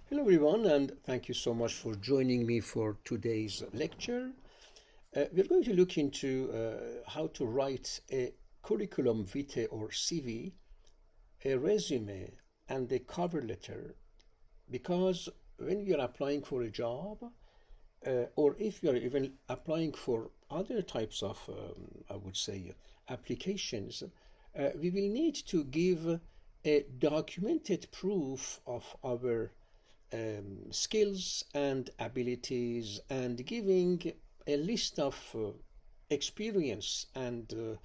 Hello, everyone, and thank you so much for joining me for today's lecture. We're going to look into how to write a curriculum vitae or CV, a resume, and a cover letter. Because when you're applying for a job, or if you're even applying for other types of, I would say, applications, we will need to give a documented proof of our skills and abilities and giving a list of experience and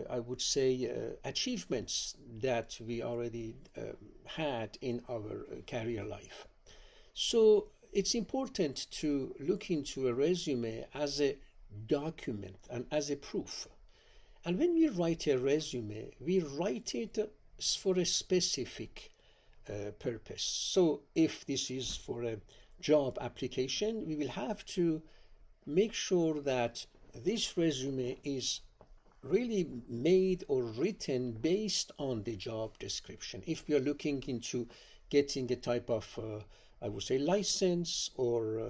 I would say achievements that we already had in our career life. So it's important to look into a resume as a document and as a proof. And when we write a resume, we write it for a specific purpose. So if this is for a job application, we will have to make sure that this resume is really made or written based on the job description. If we are looking into getting a type of, I would say, license or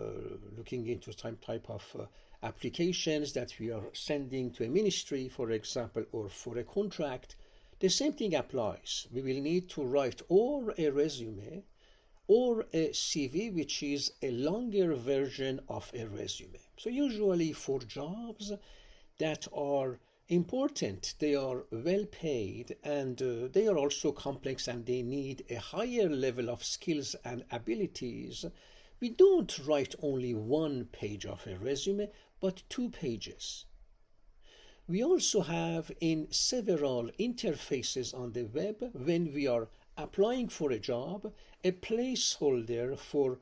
looking into some type of applications that we are sending to a ministry, for example, or for a contract, the same thing applies. We will need to write or a resume or a CV, which is a longer version of a resume. So usually for jobs that are important, they are well paid, and they are also complex and they need a higher level of skills and abilities, we don't write only one page of a resume, but 2 pages. We also have in several interfaces on the web, when we are applying for a job, a placeholder for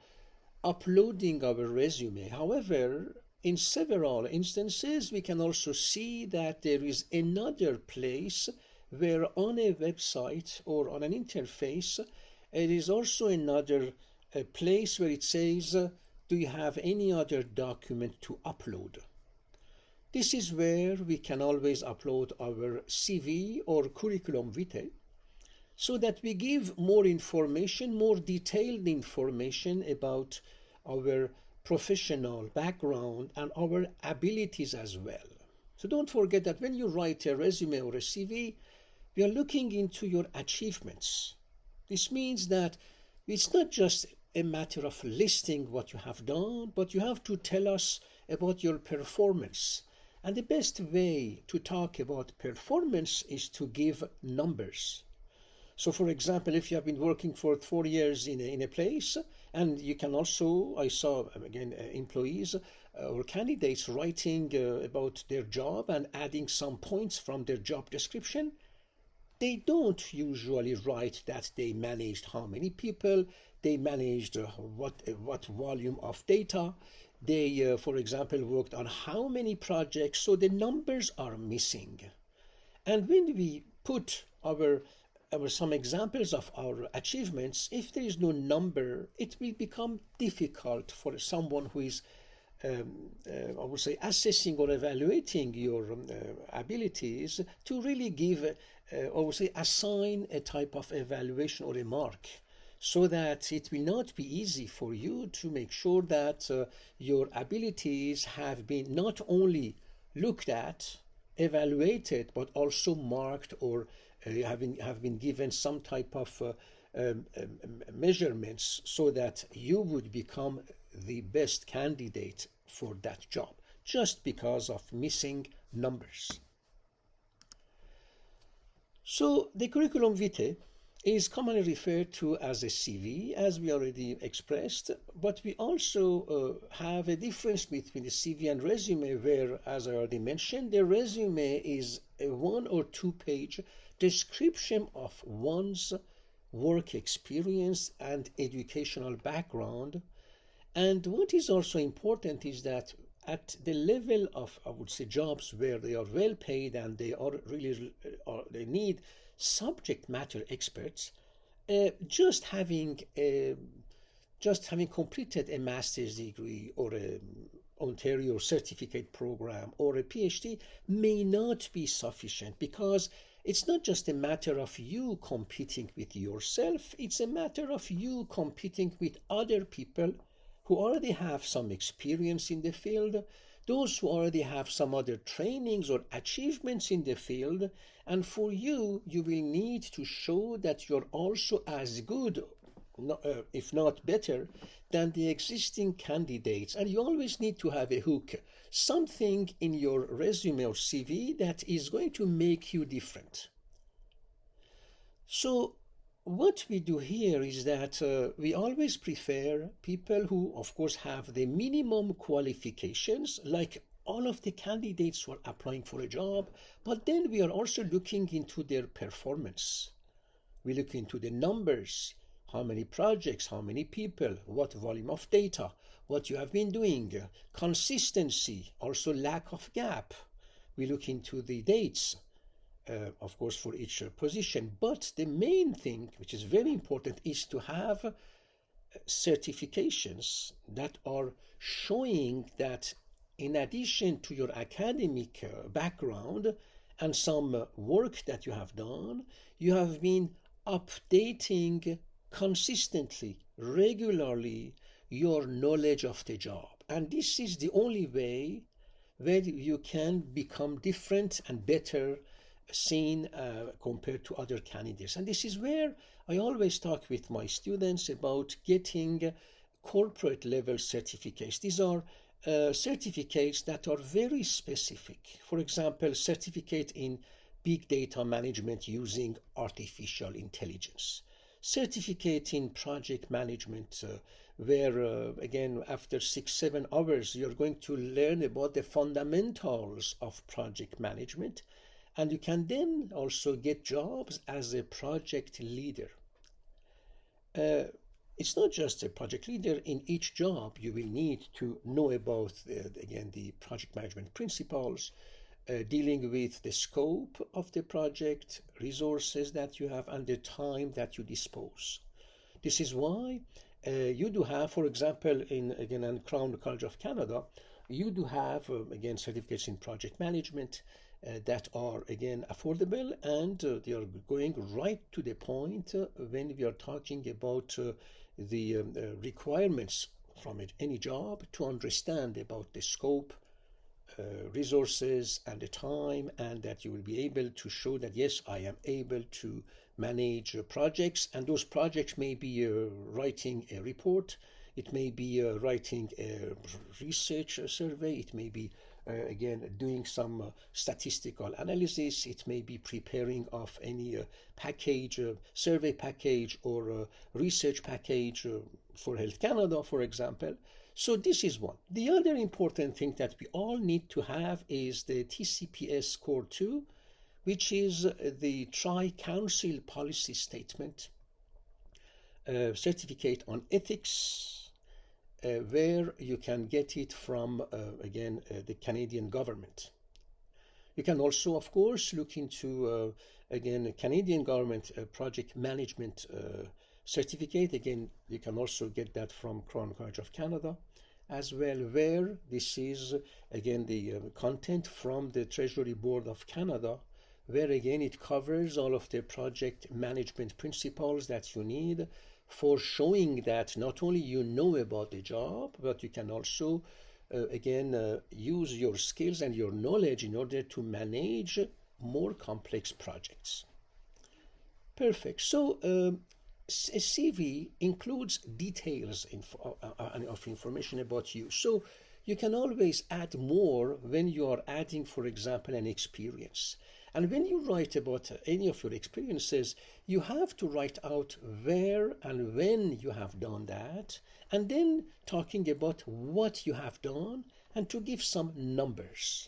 uploading our resume. However, in several instances, we can also see that there is another place where on a website or on an interface, it is also another place where it says, do you have any other document to upload? This is where we can always upload our CV or curriculum vitae so that we give more information, more detailed information about our professional background and our abilities as well. So don't forget that when you write a resume or a CV, we are looking into your achievements. This means that it's not just a matter of listing what you have done, but you have to tell us about your performance. And the best way to talk about performance is to give numbers. So for example, if you have been working for 4 years in a place, and you can also, I saw again employees or candidates writing about their job and adding some points from their job description, they don't usually write that they managed how many people, they managed what volume of data, they, for example, worked on how many projects, so the numbers are missing. And when we put our some examples of our achievements, if there is no number, it will become difficult for someone who is, I would say, assessing or evaluating your abilities to really give, I would say, assign a type of evaluation or a mark, so that it will not be easy for you to make sure that your abilities have been not only looked at, evaluated, but also marked or have been given some type of measurements so that you would become the best candidate for that job, just because of missing numbers. So the curriculum vitae is commonly referred to as a CV, as we already expressed, but we also have a difference between the CV and resume, where, as I already mentioned, the resume is a 1 or 2 page description of one's work experience and educational background. And what is also important is that at the level of, I would say, jobs where they are well paid and they are really they need subject matter experts, just having completed a master's degree or a Ontario certificate program or a Ph.D. may not be sufficient, because It's not just a matter of you competing with yourself, it's a matter of you competing with other people who already have some experience in the field, those who already have some other trainings or achievements in the field, and for you, you will need to show that you're also as good, if not better, than the existing candidates. And you always need to have a hook, something in your resume or CV that is going to make you different. So, what we do here is that we always prefer people who, of course, have the minimum qualifications, like all of the candidates who are applying for a job, but then we are also looking into their performance. We look into the numbers, how many projects, how many people, what volume of data, what you have been doing, consistency, also lack of gap. We look into the dates, of course, for each position. But the main thing, which is very important, is to have certifications that are showing that in addition to your academic background and some work that you have done, you have been updating consistently, regularly, your knowledge of the job. And this is the only way where you can become different and better seen compared to other candidates. And this is where I always talk with my students about getting corporate level certificates. These are certificates that are very specific. For example, certificate in big data management using artificial intelligence, certificate in project management, where again, after 6-7 hours, you're going to learn about the fundamentals of project management, and you can then also get jobs as a project leader. It's not just a project leader. In each job, you will need to know about, again, the project management principles, dealing with the scope of the project, resources that you have, and the time that you dispose. This is why you do have, for example, in Crown College of Canada, you do have, again, certificates in project management that are, again, affordable, and they are going right to the point when we are talking about the requirements from any job to understand about the scope, resources, and the time, and that you will be able to show that, yes, I am able to manage projects, and those projects may be writing a report, it may be writing a research survey, it may be again doing some statistical analysis, it may be preparing of any package, survey package, or research package for Health Canada, for example. So this is one. The other important thing that we all need to have is the TCPS Core 2, which is the Tri-Council Policy Statement, certificate on ethics, where you can get it from, again, the Canadian government. You can also, of course, look into, again, Canadian government project management certificate. Again, you can also get that from Crown College of Canada as well, where this is, again, the content from the Treasury Board of Canada, where, again, it covers all of the project management principles that you need for showing that not only you know about the job, but you can also, again, use your skills and your knowledge in order to manage more complex projects. Perfect. So a CV includes details of information about you. So you can always add more when you are adding, for example, an experience. And when you write about any of your experiences, you have to write out where and when you have done that, and then talking about what you have done, and to give some numbers.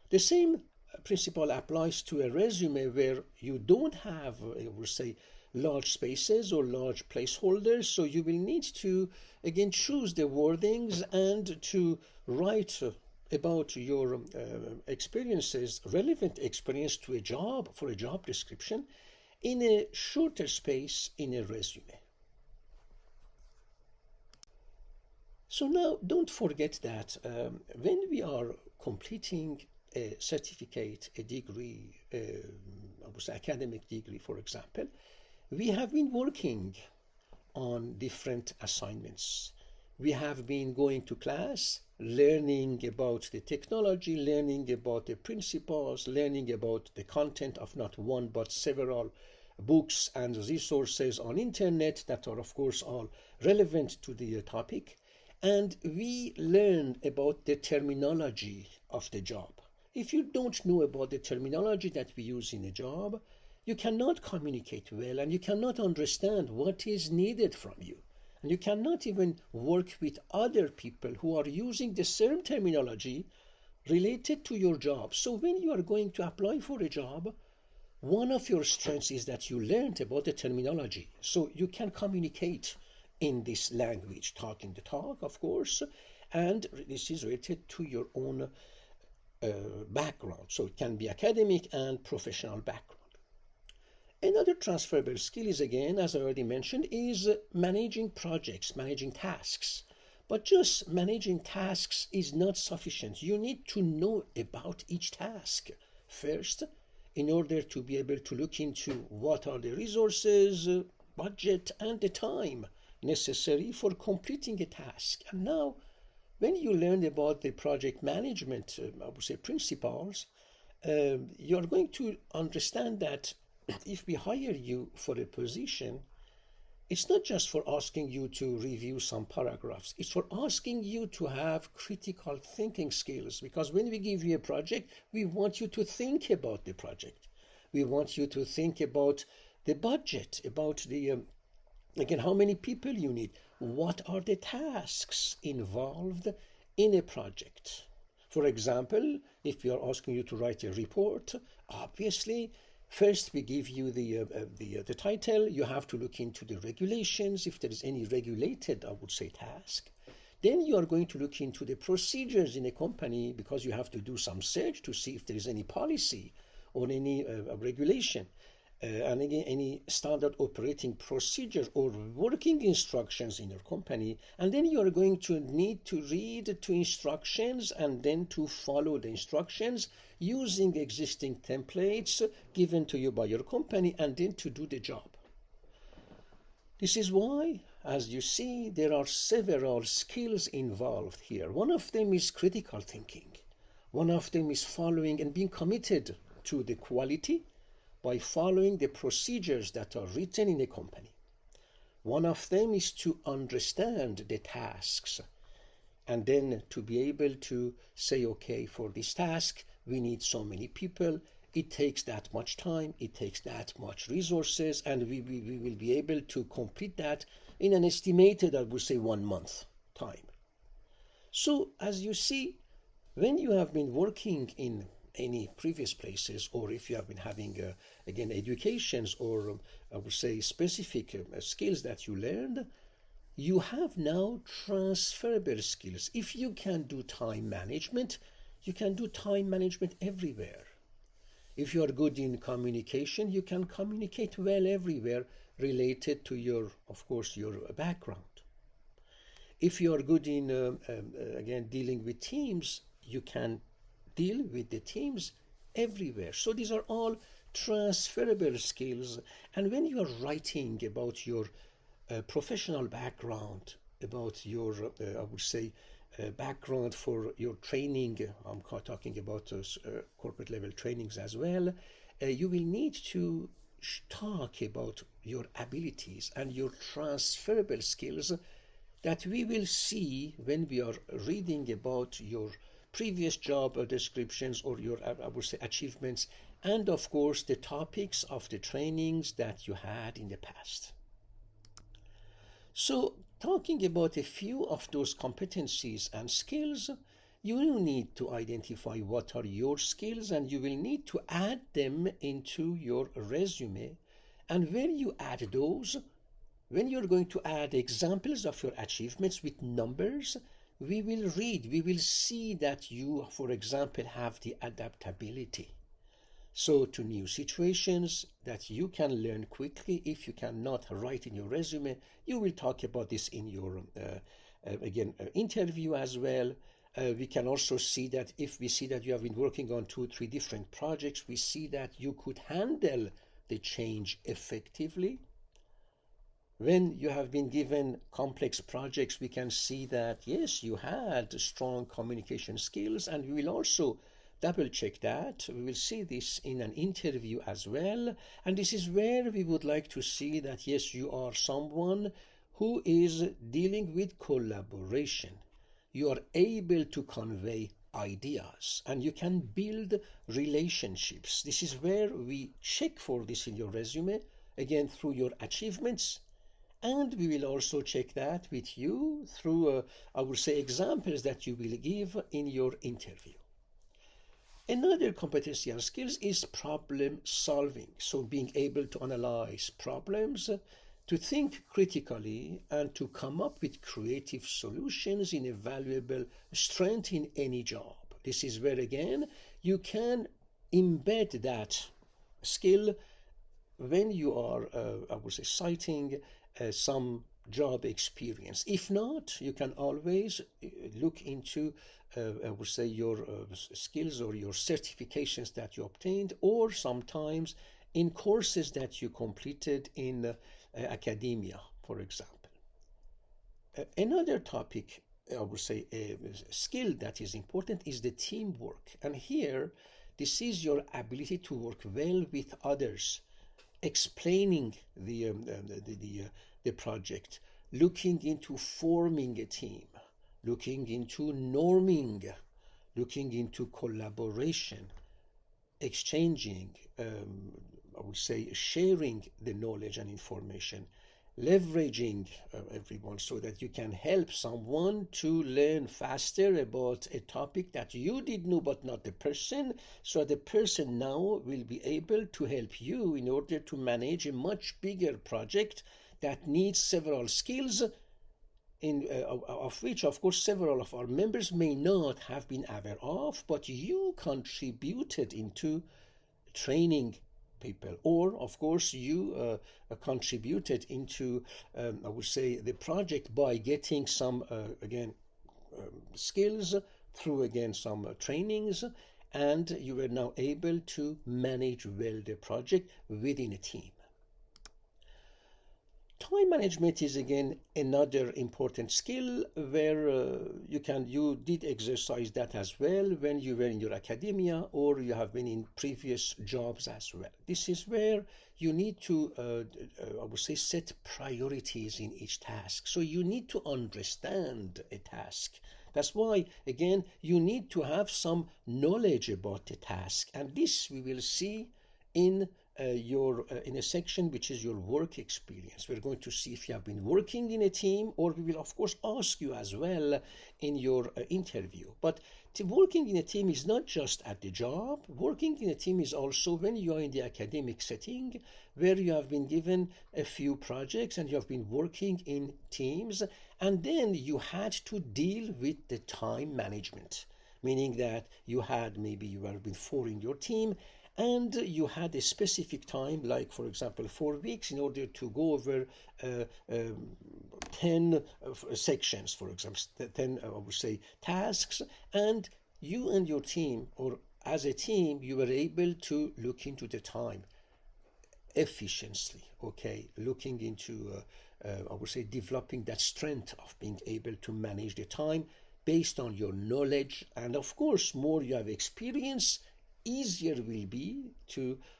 The same principle applies to a resume where you don't have, I would say, large spaces or large placeholders, so you will need to, again, choose the wordings and to write about your experiences, relevant experience to a job, for a job description, in a shorter space in a resume. So now don't forget that when we are completing a certificate, a degree, I would say academic degree, for example, we have been working on different assignments. We have been going to class, learning about the technology, learning about the principles, learning about the content of not one but several books and resources on internet that are of course all relevant to the topic. And we learn about the terminology of the job. If you don't know about the terminology that we use in a job, you cannot communicate well and you cannot understand what is needed from you. And you cannot even work with other people who are using the same terminology related to your job. So when you are going to apply for a job, one of your strengths is that you learned about the terminology. So you can communicate in this language, talking the talk, of course, and this is related to your own background. So it can be academic and professional background. Another transferable skill is, again, as I already mentioned, is managing projects, managing tasks. But just managing tasks is not sufficient. You need to know about each task first in order to be able to look into what are the resources, budget, and the time necessary for completing a task. And now, when you learn about the project management, I would say principles, you're going to understand that if we hire you for a position, it's not just for asking you to review some paragraphs. It's for asking you to have critical thinking skills, because when we give you a project, we want you to think about the project. We want you to think about the budget, about the, again, how many people you need. What are the tasks involved in a project? For example, if we are asking you to write a report, obviously, first, we give you the title. You have to look into the regulations, if there is any regulated, I would say, task. Then you are going to look into the procedures in a company because you have to do some search to see if there is any policy or any regulation. And again, any standard operating procedure or working instructions in your company. And then you are going to need to read two instructions and then to follow the instructions using existing templates given to you by your company and then to do the job. This is why, as you see, there are several skills involved here. One of them is critical thinking. One of them is following and being committed to the quality by following the procedures that are written in a company. One of them is to understand the tasks and then to be able to say, okay, for this task, we need so many people, it takes that much time, it takes that much resources, and we will be able to complete that in an estimated, I would say, 1 month time. So, as you see, when you have been working in any previous places, or if you have been having, again, educations or I would say specific skills that you learned, you have now transferable skills. If you can do time management, you can do time management everywhere. If you are good in communication, you can communicate well everywhere related to your, of course, your background. If you are good in, again, dealing with teams, you can deal with the teams everywhere. So these are all transferable skills. And when you are writing about your professional background, about your, I would say, background for your training, I'm talking about corporate level trainings as well, you will need to talk about your abilities and your transferable skills that we will see when we are reading about your previous job descriptions or your, I would say, achievements, and of course the topics of the trainings that you had in the past. So, talking about a few of those competencies and skills, you will need to identify what are your skills and you will need to add them into your resume. And when you add those, when you're going to add examples of your achievements with numbers, we will see that you, for example, have the adaptability. So to new situations that you can learn quickly. If you cannot write in your resume, you will talk about this in your, interview as well. We can also see that if we see that you have been working on 2, 3 different projects, we see that you could handle the change effectively. When you have been given complex projects, we can see that yes, you had strong communication skills, and we will also double check that. We will see this in an interview as well, and this is where we would like to see that yes, you are someone who is dealing with collaboration. You are able to convey ideas and you can build relationships. This is where we check for this in your resume, again through your achievements, and we will also check that with you through, I would say, examples that you will give in your interview. Another competency and skills is problem solving. So being able to analyze problems, to think critically, and to come up with creative solutions in a valuable strength in any job. This is where, again, you can embed that skill when you are, I would say, citing some job experience. If not, you can always look into, I would say, your skills or your certifications that you obtained, or sometimes in courses that you completed in academia, for example. Another topic, I would say, a skill that is important is the teamwork. And here, this is your ability to work well with others, explaining the project, looking into forming a team, looking into norming, looking into collaboration, exchanging, I would say, sharing the knowledge and information, leveraging everyone so that you can help someone to learn faster about a topic that you did know but not the person, so the person now will be able to help you in order to manage a much bigger project that needs several skills, of which of course several of our members may not have been aware of, but you contributed into training people, or of course you contributed into, I would say, the project by getting some again skills through again some trainings, and you were now able to manage well the project within a team. Time management is again another important skill where you did exercise that as well when you were in your academia, or you have been in previous jobs as well. This is where you need to, I would say, set priorities in each task. So you need to understand a task. That's why, again, you need to have some knowledge about the task, and this we will see in in a section which is your work experience. We're going to see if you have been working in a team, or we will of course ask you as well in your interview. But working in a team is not just at the job. Working in a team is also when you are in the academic setting, where you have been given a few projects and you have been working in teams, and then you had to deal with the time management, meaning that you have been 4 in your team, and you had a specific time, like for example 4 weeks, in order to go over 10 sections, for example 10 I would say tasks, and you and your team, or as a team, you were able to look into the time efficiently, okay, looking into I would say developing that strength of being able to manage the time based on your knowledge. And of course, more you have experience, easier will be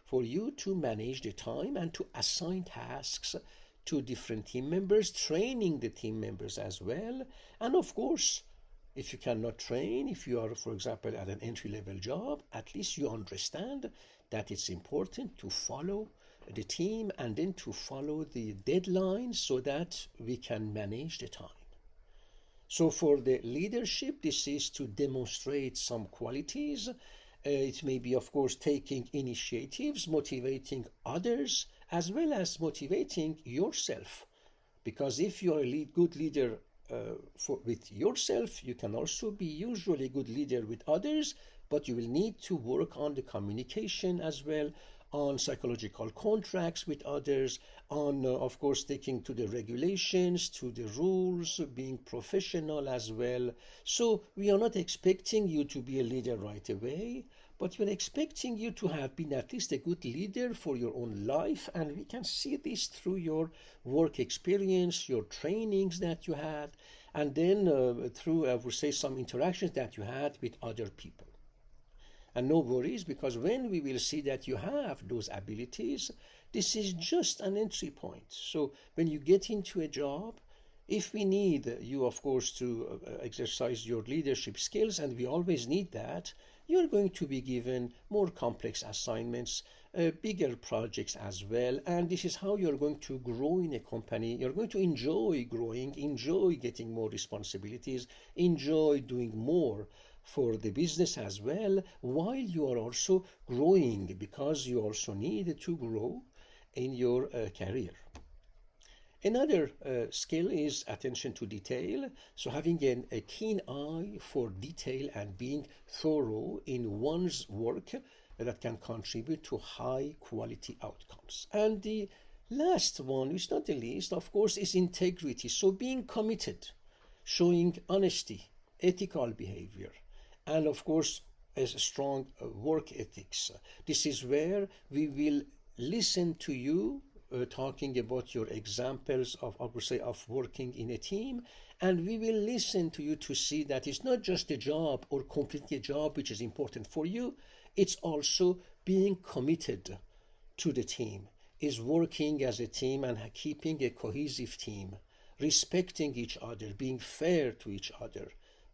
for you to manage the time and to assign tasks to different team members, training the team members as well. And of course, if you cannot train, if you are, for example, at an entry-level job, at least you understand that it's important to follow the team and then to follow the deadlines so that we can manage the time. So for the leadership, this is to demonstrate some qualities. It may be, of course, taking initiatives, motivating others, as well as motivating yourself. Because if you are a good leader with yourself, you can also be usually a good leader with others, but you will need to work on the communication as well, on psychological contracts with others, on, of course, sticking to the regulations, to the rules, being professional as well. So we are not expecting you to be a leader right away, but we're expecting you to have been at least a good leader for your own life, and we can see this through your work experience, your trainings that you had, and then through, I would say, some interactions that you had with other people. And no worries, because when we will see that you have those abilities, this is just an entry point. So when you get into a job, if we need you, of course, to exercise your leadership skills, and we always need that, you're going to be given more complex assignments, bigger projects as well, and this is how you're going to grow in a company. You're going to enjoy growing, enjoy getting more responsibilities, enjoy doing more for the business as well, while you are also growing, because you also need to grow in your career. Another skill is attention to detail. So having a keen eye for detail and being thorough in one's work that can contribute to high quality outcomes. And the last one, which is not the least, of course, is integrity. So being committed, showing honesty, ethical behavior, and of course, as a strong work ethics. This is where we will listen to you talking about your examples of, I would say, of working in a team, and we will listen to you to see that it's not just a job or completing a job which is important for you, it's also being committed to the team, is working as a team and keeping a cohesive team, respecting each other, being fair to each other,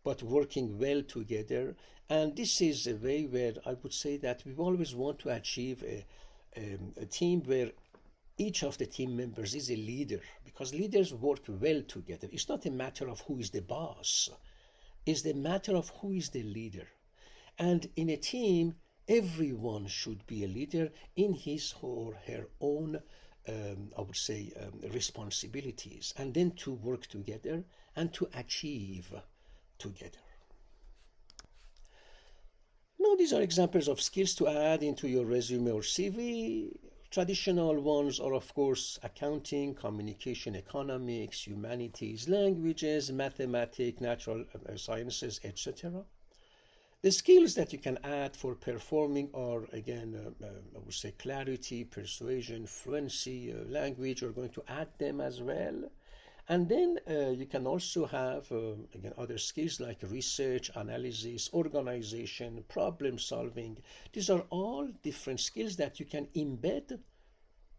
but working well together. And this is a way where I would say that we always want to achieve a team where each of the team members is a leader, because leaders work well together. It's not a matter of who is the boss, it's the matter of who is the leader. And in a team, everyone should be a leader in his or her own, I would say, responsibilities, and then to work together and to achieve together. Now, these are examples of skills to add into your resume or CV. Traditional ones are, of course, accounting, communication, economics, humanities, languages, mathematics, natural sciences, etc. The skills that you can add for performing are, again, I would say clarity, persuasion, fluency, language. You're going to add them as well. And then you can also have, again, other skills like research, analysis, organization, problem solving. These are all different skills that you can embed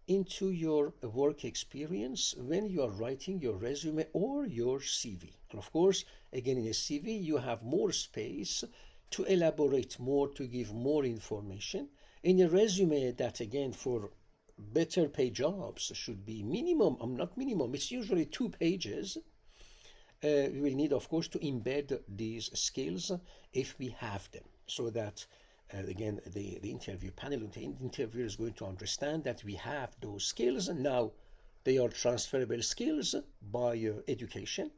into your work experience when you are writing your resume or your CV. And of course, again, in a CV, you have more space to elaborate more, to give more information. In a resume, that again, for better paid jobs should be minimum, not minimum, it's usually 2 pages. We will need, of course, to embed these skills if we have them, so that again, the interview panel, the interviewer is going to understand that we have those skills. Now, they are transferable skills by education.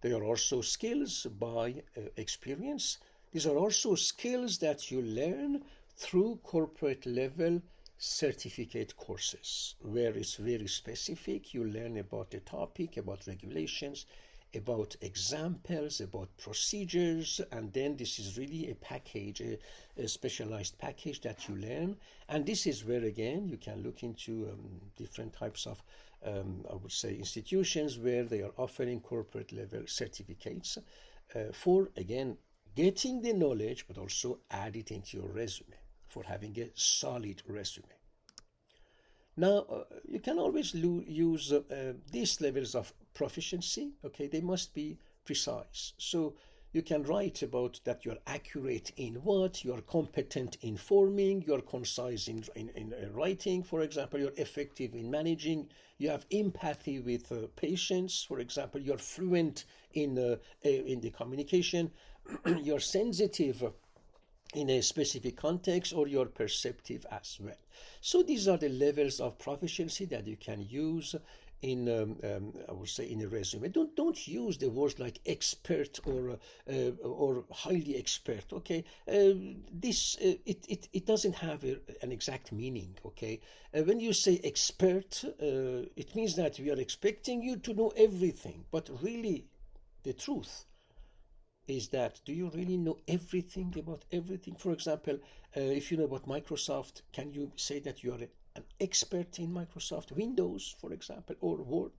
They are also skills by experience. These are also skills that you learn through corporate level certificate courses, where it's very specific. You learn about the topic, about regulations, about examples, about procedures, and then this is really a package, a specialized package that you learn. And this is where, again, you can look into different types of, I would say, institutions where they are offering corporate level certificates for, again, getting the knowledge, but also add it into your resume for having a solid resume. Now, you can always use these levels of proficiency, okay? They must be precise. So you can write about that you're accurate in what, you're competent in forming, you're concise in writing, for example, you're effective in managing, you have empathy with patients, for example, you're fluent in the communication, you're sensitive in a specific context, or you're perceptive as well. So these are the levels of proficiency that you can use I would say in a resume. Don't use the words like expert or highly expert. Okay, it doesn't have an exact meaning. Okay, when you say expert, it means that we are expecting you to know everything, but really, the truth is that do you really know everything about everything? For example, if you know about Microsoft, can you say that you are an expert in Microsoft Windows, for example, or Word?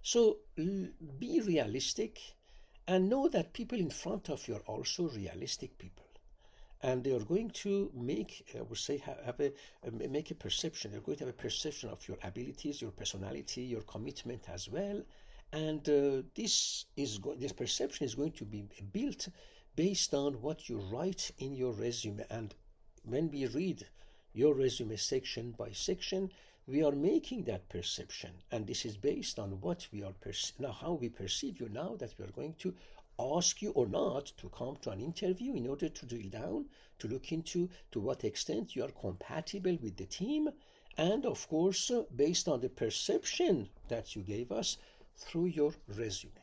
So be realistic and know that people in front of you are also realistic people. And they are going to make, I would say, have a make a perception. They're going to have a perception of your abilities, your personality, your commitment as well, and this perception is going to be built based on what you write in your resume. And when we read your resume section by section, we are making that perception, and this is based on what we are now how we perceive you, now that we are going to ask you or not to come to an interview in order to drill down, to look into to what extent you are compatible with the team, and of course based on the perception that you gave us through your resume.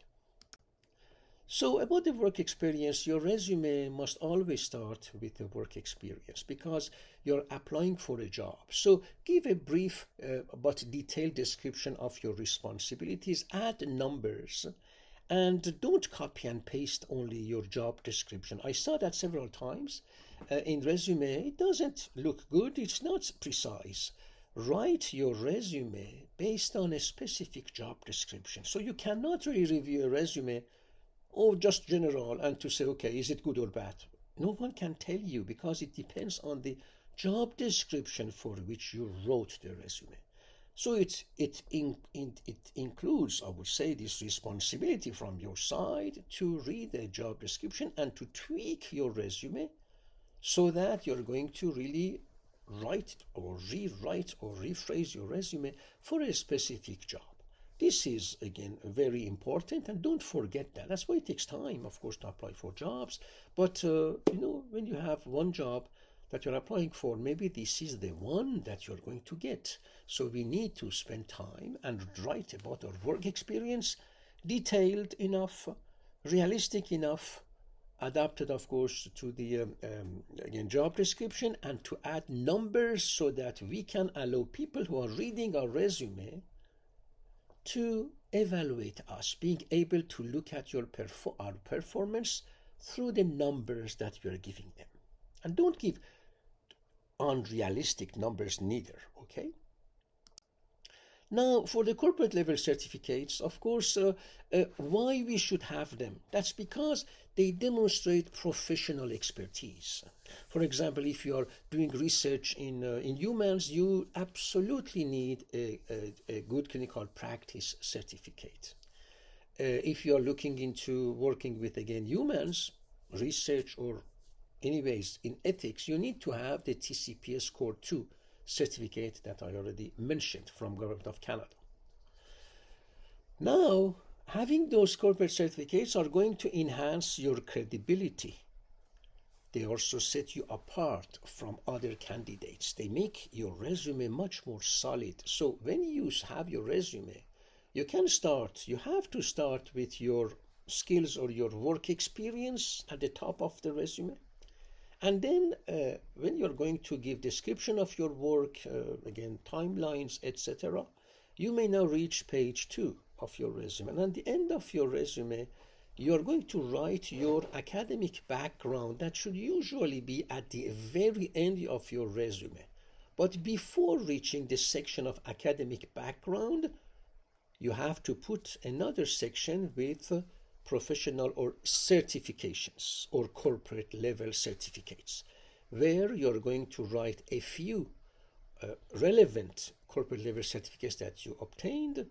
So about the work experience, your resume must always start with the work experience because you're applying for a job. So give a brief but detailed description of your responsibilities, add numbers, and don't copy and paste only your job description. I saw that several times in resume. It doesn't look good, it's not precise. Write your resume based on a specific job description. So you cannot really review a resume or just general and to say, okay, is it good or bad? No one can tell you because it depends on the job description for which you wrote the resume. So it includes, I would say, this responsibility from your side to read the job description and to tweak your resume so that you're going to really write or rewrite or rephrase your resume for a specific job. This is, again, very important, and don't forget that. That's why it takes time, of course, to apply for jobs. But, when you have one job that you're applying for, maybe this is the one that you're going to get. So we need to spend time and write about our work experience, detailed enough, realistic enough, adapted, of course, to the again job description, and to add numbers so that we can allow people who are reading our resume to evaluate us, being able to look at our performance through the numbers that we are giving them. And don't give unrealistic numbers neither, okay? Now, for the corporate level certificates, of course, why we should have them? That's because they demonstrate professional expertise. For example, if you are doing research in humans, you absolutely need a good clinical practice certificate. If you are looking into working with, again, humans, research, or anyways, in ethics, you need to have the TCPS Core 2 certificate that I already mentioned from Government of Canada. Now, having those corporate certificates are going to enhance your credibility. They also set you apart from other candidates. They make your resume much more solid. So when you have your resume, you have to start with your skills or your work experience at the top of the resume. And then when you're going to give description of your work, again, timelines, etc., you may now reach page 2 of your resume. And at the end of your resume, you're going to write your academic background. That should usually be at the very end of your resume. But before reaching this section of academic background, you have to put another section with professional or certifications or corporate level certificates, where you're going to write a few relevant corporate level certificates that you obtained,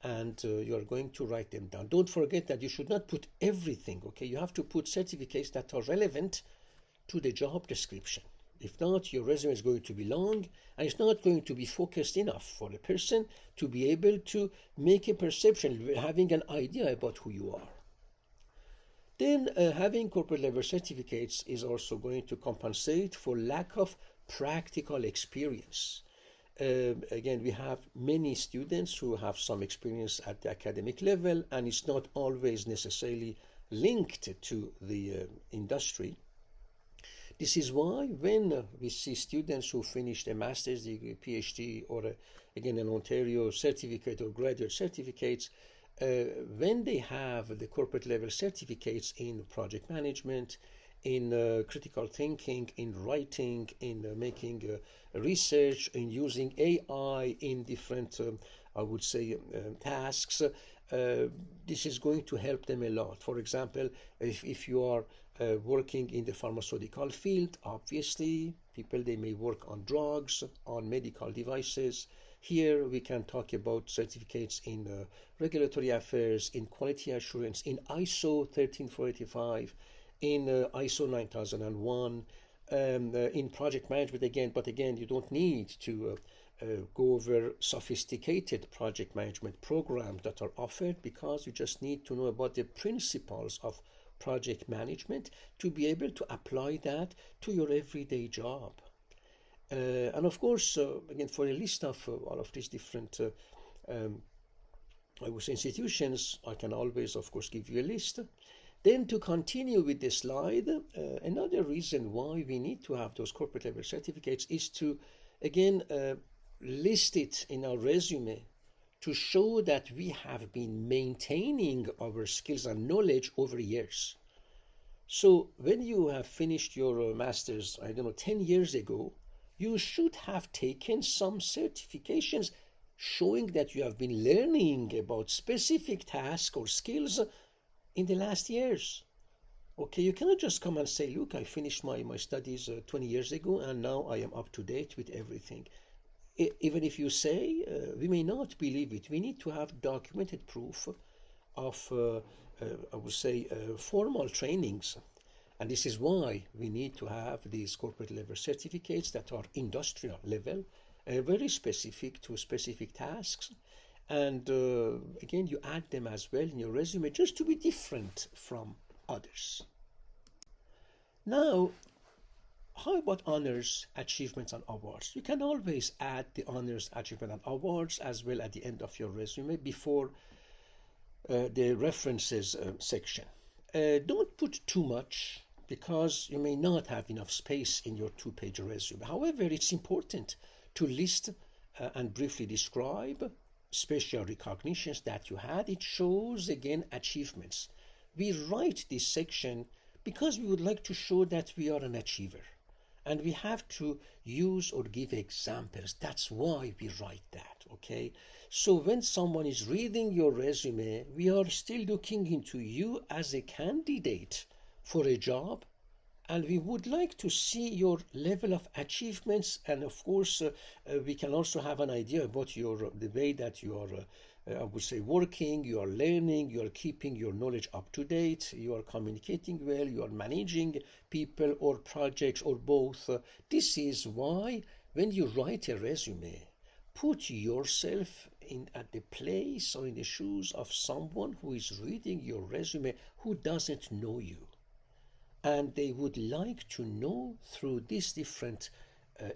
and you're going to write them down. Don't forget that you should not put everything, okay? You have to put certificates that are relevant to the job description. If not, your resume is going to be long and it's not going to be focused enough for a person to be able to make a perception, having an idea about who you are. Then having corporate level certificates is also going to compensate for lack of practical experience. Again, we have many students who have some experience at the academic level, and it's not always necessarily linked to the industry. This is why when we see students who finished a master's degree, PhD, or again an Ontario certificate or graduate certificates, when they have the corporate level certificates in project management, in critical thinking, in writing, in making research, in using AI in different, I would say, tasks, this is going to help them a lot. For example, if you are working in the pharmaceutical field, obviously, people, they may work on drugs, on medical devices. Here we can talk about certificates in regulatory affairs, in quality assurance, in ISO 13485, in ISO 9001, in project management again. But again, you don't need to go over sophisticated project management programs that are offered, because you just need to know about the principles of project management to be able to apply that to your everyday job. And of course, again, for a list of all of these different I would say institutions, I can always, of course, give you a list. Then to continue with the slide, another reason why we need to have those corporate level certificates is to, again, list it in our resume to show that we have been maintaining our skills and knowledge over years. So when you have finished your master's, I don't know, 10 years ago, you should have taken some certifications showing that you have been learning about specific tasks or skills in the last years. Okay, you cannot just come and say, look, I finished my studies 20 years ago and now I am up to date with everything. Even if you say, we may not believe it. We need to have documented proof of, I would say, formal trainings. And this is why we need to have these corporate level certificates that are industrial level, very specific to specific tasks. And again, you add them as well in your resume just to be different from others. Now, how about honors, achievements, and awards? You can always add the honors, achievement, and awards as well at the end of your resume before the references section. Don't put too much, because you may not have enough space in your two-page resume. However, it's important to list and briefly describe special recognitions that you had. It shows, again, achievements. We write this section because we would like to show that we are an achiever. And we have to use or give examples. That's why we write that, okay? So when someone is reading your resume, we are still looking into you as a candidate for a job, and we would like to see your level of achievements. And of course, we can also have an idea about the way that you are, I would say, working, you are learning, you are keeping your knowledge up to date, you are communicating well, you are managing people or projects or both. This is why when you write a resume, put yourself at the place or in the shoes of someone who is reading your resume who doesn't know you. And they would like to know through these different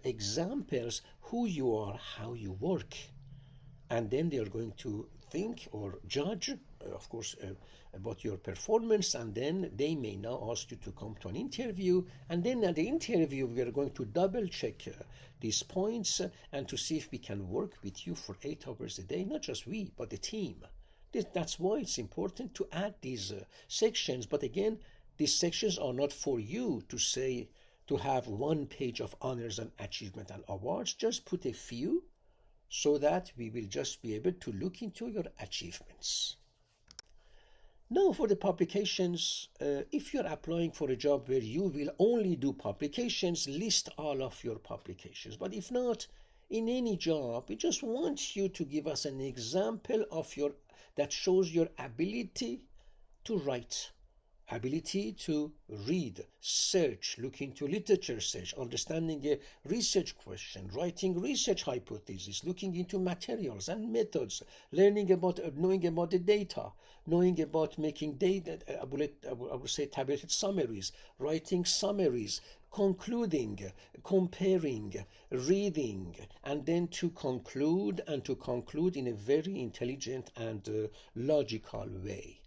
examples who you are, how you work. And then they are going to think or judge, of course, about your performance. And then they may now ask you to come to an interview. And then at the interview, we are going to double check these points and to see if we can work with you for 8 hours a day. Not just we, but the team. That's why it's important to add these sections. But again, these sections are not for you to say, to have one page of honors and achievement and awards. Just put a few so that we will just be able to look into your achievements. Now for the publications, if you're applying for a job where you will only do publications, list all of your publications. But if not, in any job, we just want you to give us an example of that shows your ability to write, ability to read, search, look into literature search, understanding a research question, writing research hypothesis, looking into materials and methods, knowing about the data, knowing about making data, I would say tabulated summaries, writing summaries, concluding, comparing, reading, and then to conclude, and to conclude in a very intelligent and logical way.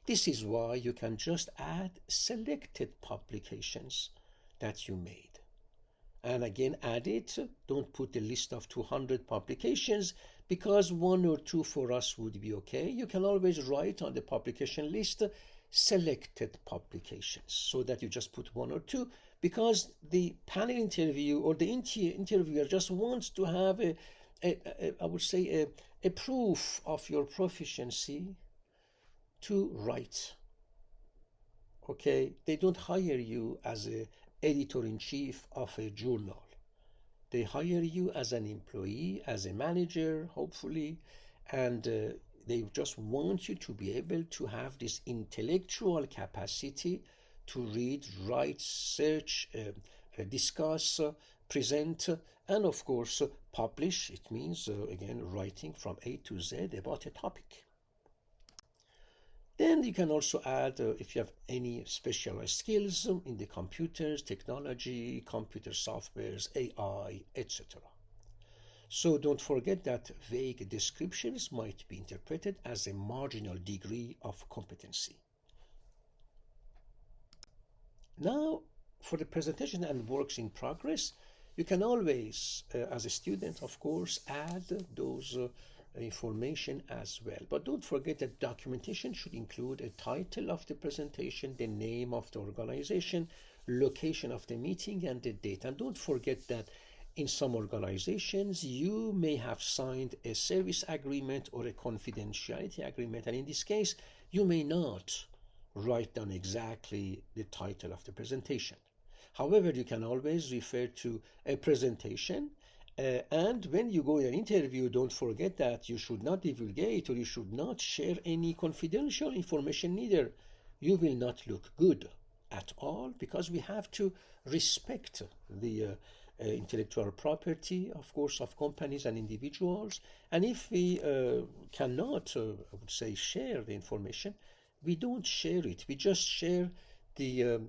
This is why you can just add selected publications that you made. And again, add it. Don't put a list of 200 publications, because one or two for us would be okay. You can always write on the publication list selected publications, so that you just put one or two, because the panel interview or the interviewer just wants to have I would say a proof of your proficiency to write. Okay, they don't hire you as a editor-in-chief of a journal. They hire you as an employee, as a manager, hopefully, and they just want you to be able to have this intellectual capacity to read, write, search, discuss, present, and of course publish. It means, again, writing from A to Z about a topic. Then you can also add, if you have any specialized skills in the computers, technology, computer softwares, AI, etc. So don't forget that vague descriptions might be interpreted as a marginal degree of competency. Now, for the presentation and works in progress, you can always, as a student, of course, add those information as well. But don't forget that documentation should include a title of the presentation, the name of the organization, location of the meeting, and the date. And don't forget that in some organizations you may have signed a service agreement or a confidentiality agreement, and in this case you may not write down exactly the title of the presentation. However, you can always refer to a presentation, and when you go in an interview, don't forget that you should not divulgate, or you should not share any confidential information neither. You will not look good at all, because we have to respect the intellectual property, of course, of companies and individuals. And if we cannot, I would say, share the information, we don't share it. We just share the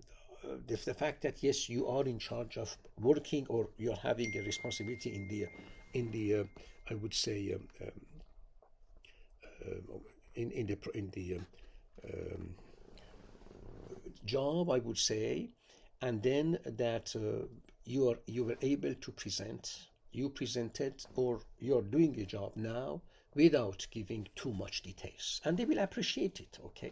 fact that yes, you are in charge of working, or you're having a responsibility in the I would say in the job, I would say, and then that you were able to present, you presented, or you're doing a job now without giving too much details, and they will appreciate it. Okay.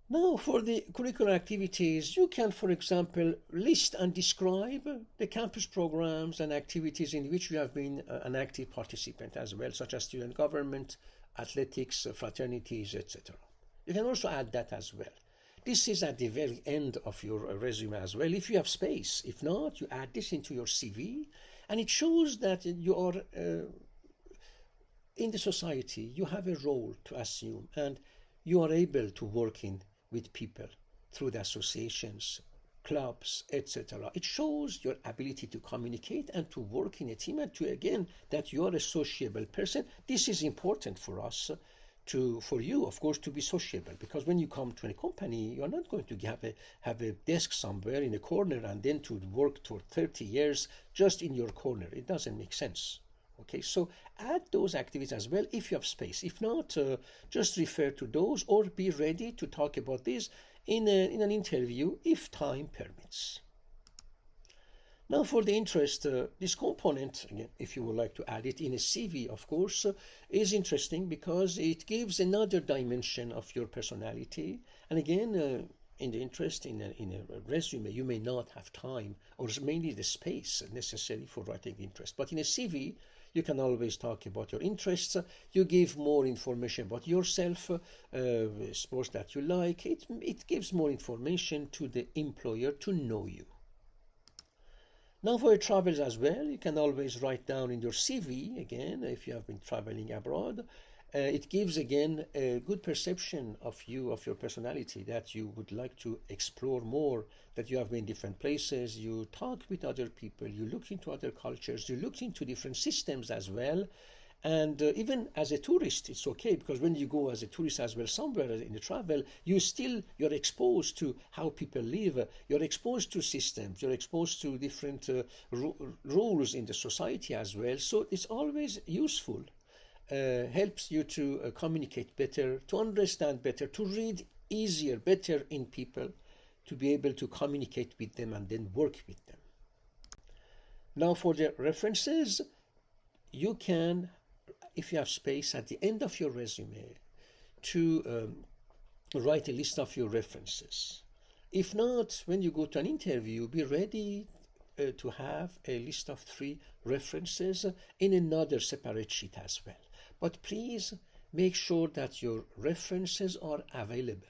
Now, for the curricular activities, you can, for example, list and describe the campus programs and activities in which you have been an active participant as well, such as student government, athletics, fraternities, etc. You can also add that as well. This is at the very end of your resume as well, if you have space. If not, you add this into your CV, and it shows that you are in the society, you have a role to assume, and you are able to work with people through the associations, clubs, etc. It shows your ability to communicate and to work in a team, and to, again, that you are a sociable person. This is important for us, for you, of course, to be sociable, because when you come to a company, you are not going to have a desk somewhere in a corner and then to work for 30 years just in your corner. It doesn't make sense. Okay, so add those activities as well if you have space. If not, just refer to those, or be ready to talk about this in an interview if time permits. Now, for the interest, this component, again, if you would like to add it in a CV, of course, is interesting, because it gives another dimension of your personality. And again, in the interest, in a resume, you may not have time, or mainly the space necessary for writing interest. But in a CV, you can always talk about your interests. You give more information about yourself, sports that you like. It gives more information to the employer to know you. Now, for your travels as well, you can always write down in your CV, again, if you have been traveling abroad. It gives, again, a good perception of you, of your personality, that you would like to explore more, that you have been in different places, you talk with other people, you look into other cultures, you look into different systems as well, And even as a tourist, it's okay, because when you go as a tourist as well somewhere in the travel, you're exposed to how people live. You're exposed to systems. You're exposed to different rules in the society as well. So it's always useful. Helps you to communicate better, to understand better, to read easier, better in people, to be able to communicate with them and then work with them. Now for the references, you can, if you have space at the end of your resume, to write a list of your references. If not, when you go to an interview, be ready to have a list of 3 references in another separate sheet as well. But please make sure that your references are available.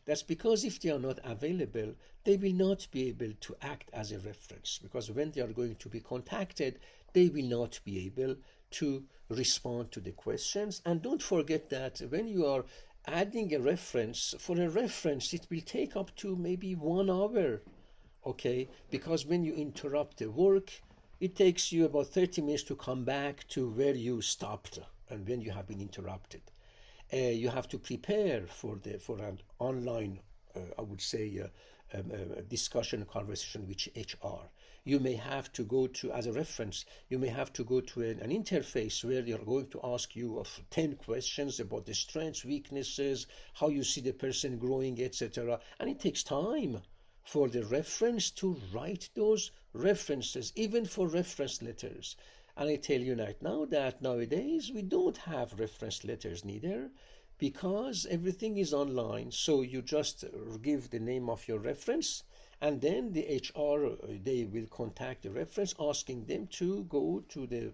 That's because if they are not available, they will not be able to act as a reference, because when they are going to be contacted, they will not be able to respond to the questions. And don't forget that when you are adding a reference, for a reference, it will take up to maybe 1 hour, okay? Because when you interrupt the work, it takes you about 30 minutes to come back to where you stopped and when you have been interrupted. You have to prepare for an online, I would say, discussion, conversation with HR. You may have to go to, as a reference, you may have to go to an interface where they're going to ask you of 10 questions about the strengths, weaknesses, how you see the person growing, etc. And it takes time for the reference to write those references, even for reference letters. And I tell you right now that nowadays we don't have reference letters neither, because everything is online. So you just give the name of your reference, and then the HR, they will contact the reference asking them to go to the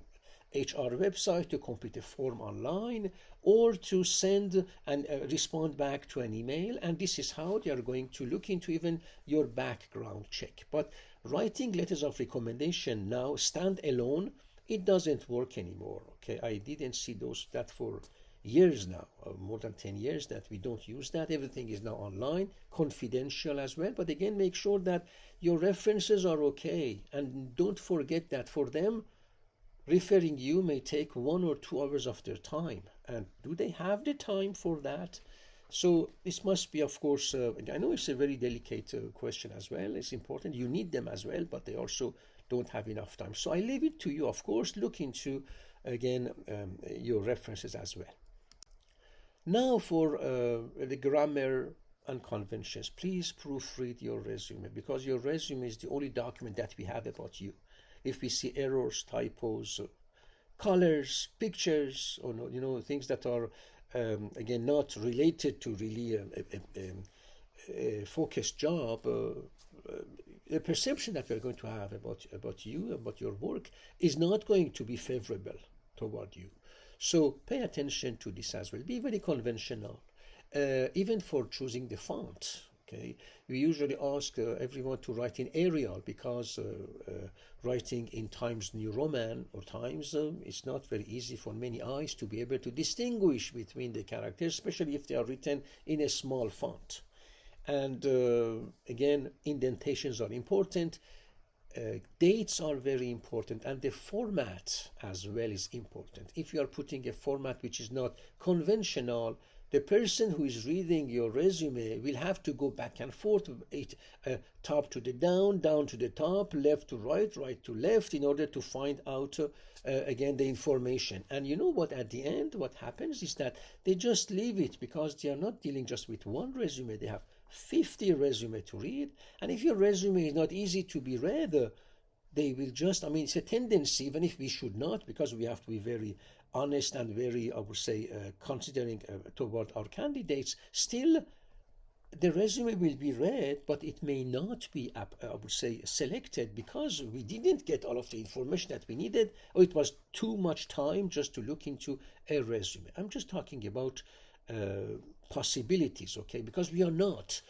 HR website to complete a form online, or to send and respond back to an email. And this is how they are going to look into even your background check. But writing letters of recommendation now, stand alone, it doesn't work anymore. Okay, I didn't see that for years now, more than 10 years, that we don't use that. Everything is now online, confidential as well. But again, make sure that your references are okay, and don't forget that for them, referring you may take 1 or 2 hours of their time. And do they have the time for that? So this must be, of course, I know it's a very delicate question as well. It's important. You need them as well, but they also don't have enough time. So I leave it to you, of course. Look into, again, your references as well. Now for the grammar and conventions, please proofread your resume, because your resume is the only document that we have about you. If we see errors, typos, colors, pictures, or things that are again not related to really a focused job, the perception that we're going to have about you, about your work, is not going to be favorable toward you. So pay attention to this as well. Be very conventional, even for choosing the font. Okay, we usually ask everyone to write in Arial, because writing in Times New Roman or Times, it's not very easy for many eyes to be able to distinguish between the characters, especially if they are written in a small font. And again, indentations are important. Dates are very important, and the format as well is important. If you are putting a format which is not conventional, the person who is reading your resume will have to go back and forth, top to the down to the top, left to right, right to left, in order to find out again the information. And you know what, at the end what happens is that they just leave it, because they are not dealing just with one resume. They have 50 resume to read, and if your resume is not easy to be read, they will just, it's a tendency, even if we should not, because we have to be very honest and very, I would say, considering toward our candidates, still the resume will be read, but it may not be, I would say, selected, because we didn't get all of the information that we needed, or it was too much time just to look into a resume. I'm just talking about possibilities, okay, because we are not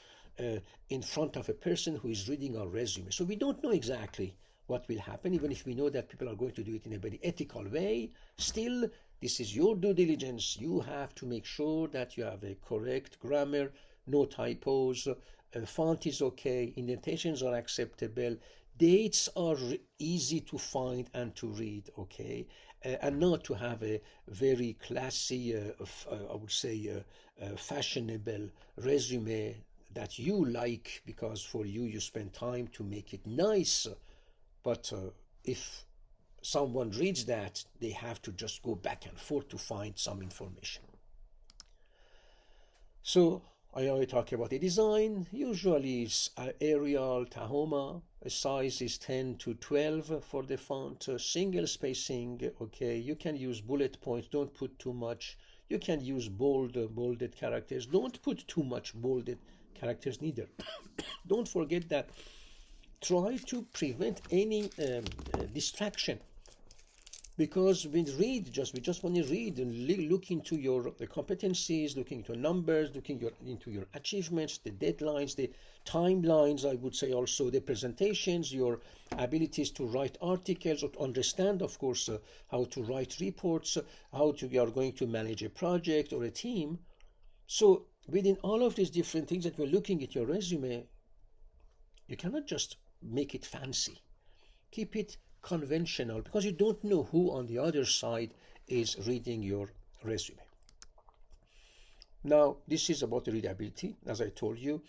in front of a person who is reading our resume, so we don't know exactly what will happen. Even if we know that people are going to do it in a very ethical way, still, this is your due diligence. You have to make sure that you have a correct grammar, no typos, font is okay, indentations are acceptable, dates are easy to find and to read, okay, and not to have a very classy, I would say, fashionable resume that you like because for you you spend time to make it nice. But if someone reads that, they have to just go back and forth to find some information. So I already talked about the design. Usually it's Arial, Tahoma. Size is 10 to 12 for the font. Single spacing, okay. You can use bullet points. Don't put too much. You can use bolded characters. Don't put too much bolded characters neither. Don't forget that. Try to prevent any distraction, because we just want to read and look into your competencies, looking into numbers, looking into your achievements, the deadlines, the timelines. I would say also the presentations, your abilities to write articles, or to understand, of course, how to write reports, you are going to manage a project or a team. So within all of these different things that we're looking at your resume, you cannot just make it fancy. Keep it conventional, because you don't know who on the other side is reading your resume. Now, this is about the readability, as I told you.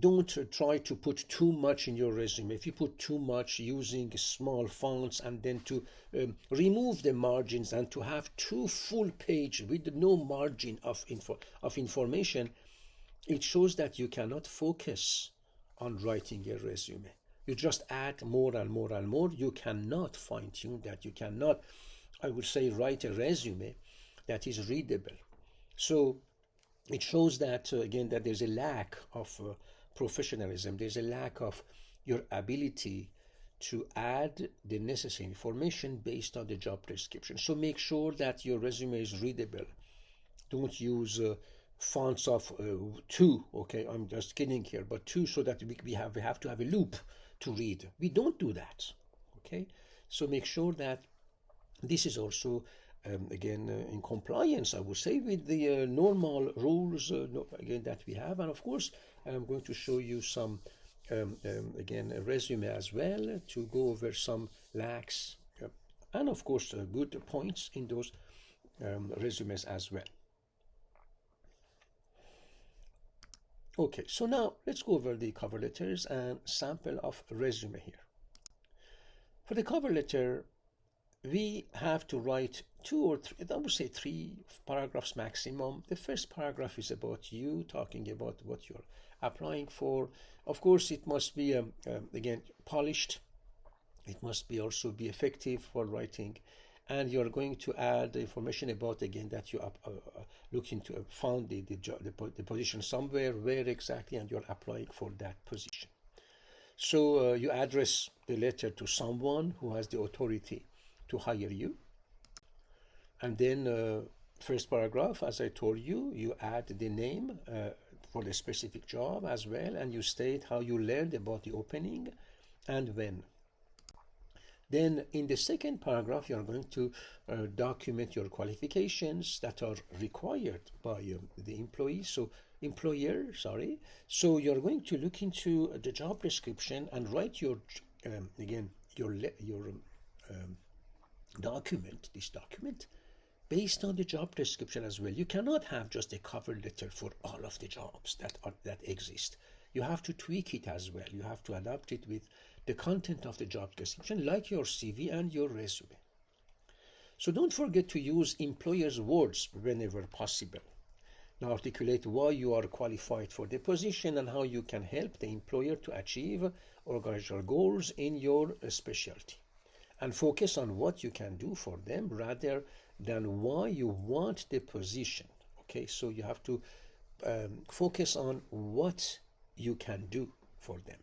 Don't try to put too much in your resume. If you put too much using small fonts and then to remove the margins and to have two full page with no margin of information, it shows that you cannot focus on writing a resume. You just add more and more and more. You cannot fine tune that. You cannot, I would say, write a resume that is readable. So it shows that, again, that there's a lack of professionalism. There's a lack of your ability to add the necessary information based on the job description. So make sure that your resume is readable. Don't use fonts of 2. Okay, I'm just kidding here, but 2, so that we have to have a loop to read. We don't do that. Okay, so make sure that this is also again in compliance, I would say, with the normal rules again that we have. And of course I'm going to show you some again a resume as well, to go over some lacks and of course good points in those resumes as well. Okay, so now let's go over the cover letters and sample of resume here. For the cover letter, we have to write 2 or 3, I would say 3 paragraphs maximum. The first paragraph is about you, talking about what you're applying for. Of course, it must be, again, polished. It must be also be effective for writing. And you're going to add the information about, again, that you looking to found the position somewhere, where exactly, and you're applying for that position. So you address the letter to someone who has the authority to hire you. And then first paragraph, as I told you, you add the name for the specific job as well, and you state how you learned about the opening and when. Then in the second paragraph, you are going to document your qualifications that are required by the employee, employer, sorry. So you're going to look into the job description and write your again your document, this document, based on the job description as well. You cannot have just a cover letter for all of the jobs that exist. You have to tweak it as well. You have to adapt it with the content of the job description, like your CV and your resume. So don't forget to use employer's words whenever possible. Now articulate why you are qualified for the position and how you can help the employer to achieve organizational goals in your specialty. And focus on what you can do for them rather than why you want the position. Okay, so you have to focus on what you can do for them.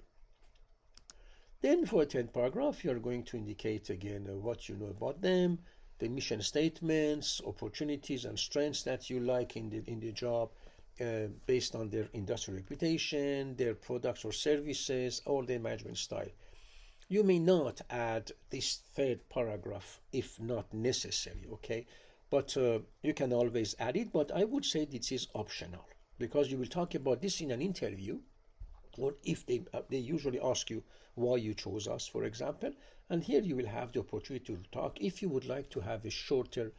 Then for the 10th paragraph, you're going to indicate again what you know about them, the mission statements, opportunities and strengths that you like in the job based on their industrial reputation, their products or services, or their management style. You may not add this 3rd paragraph if not necessary, okay? But you can always add it, but I would say this is optional, because you will talk about this in an interview. or if they usually ask you why you chose us, for example, and here you will have the opportunity to talk if you would like to have a shorter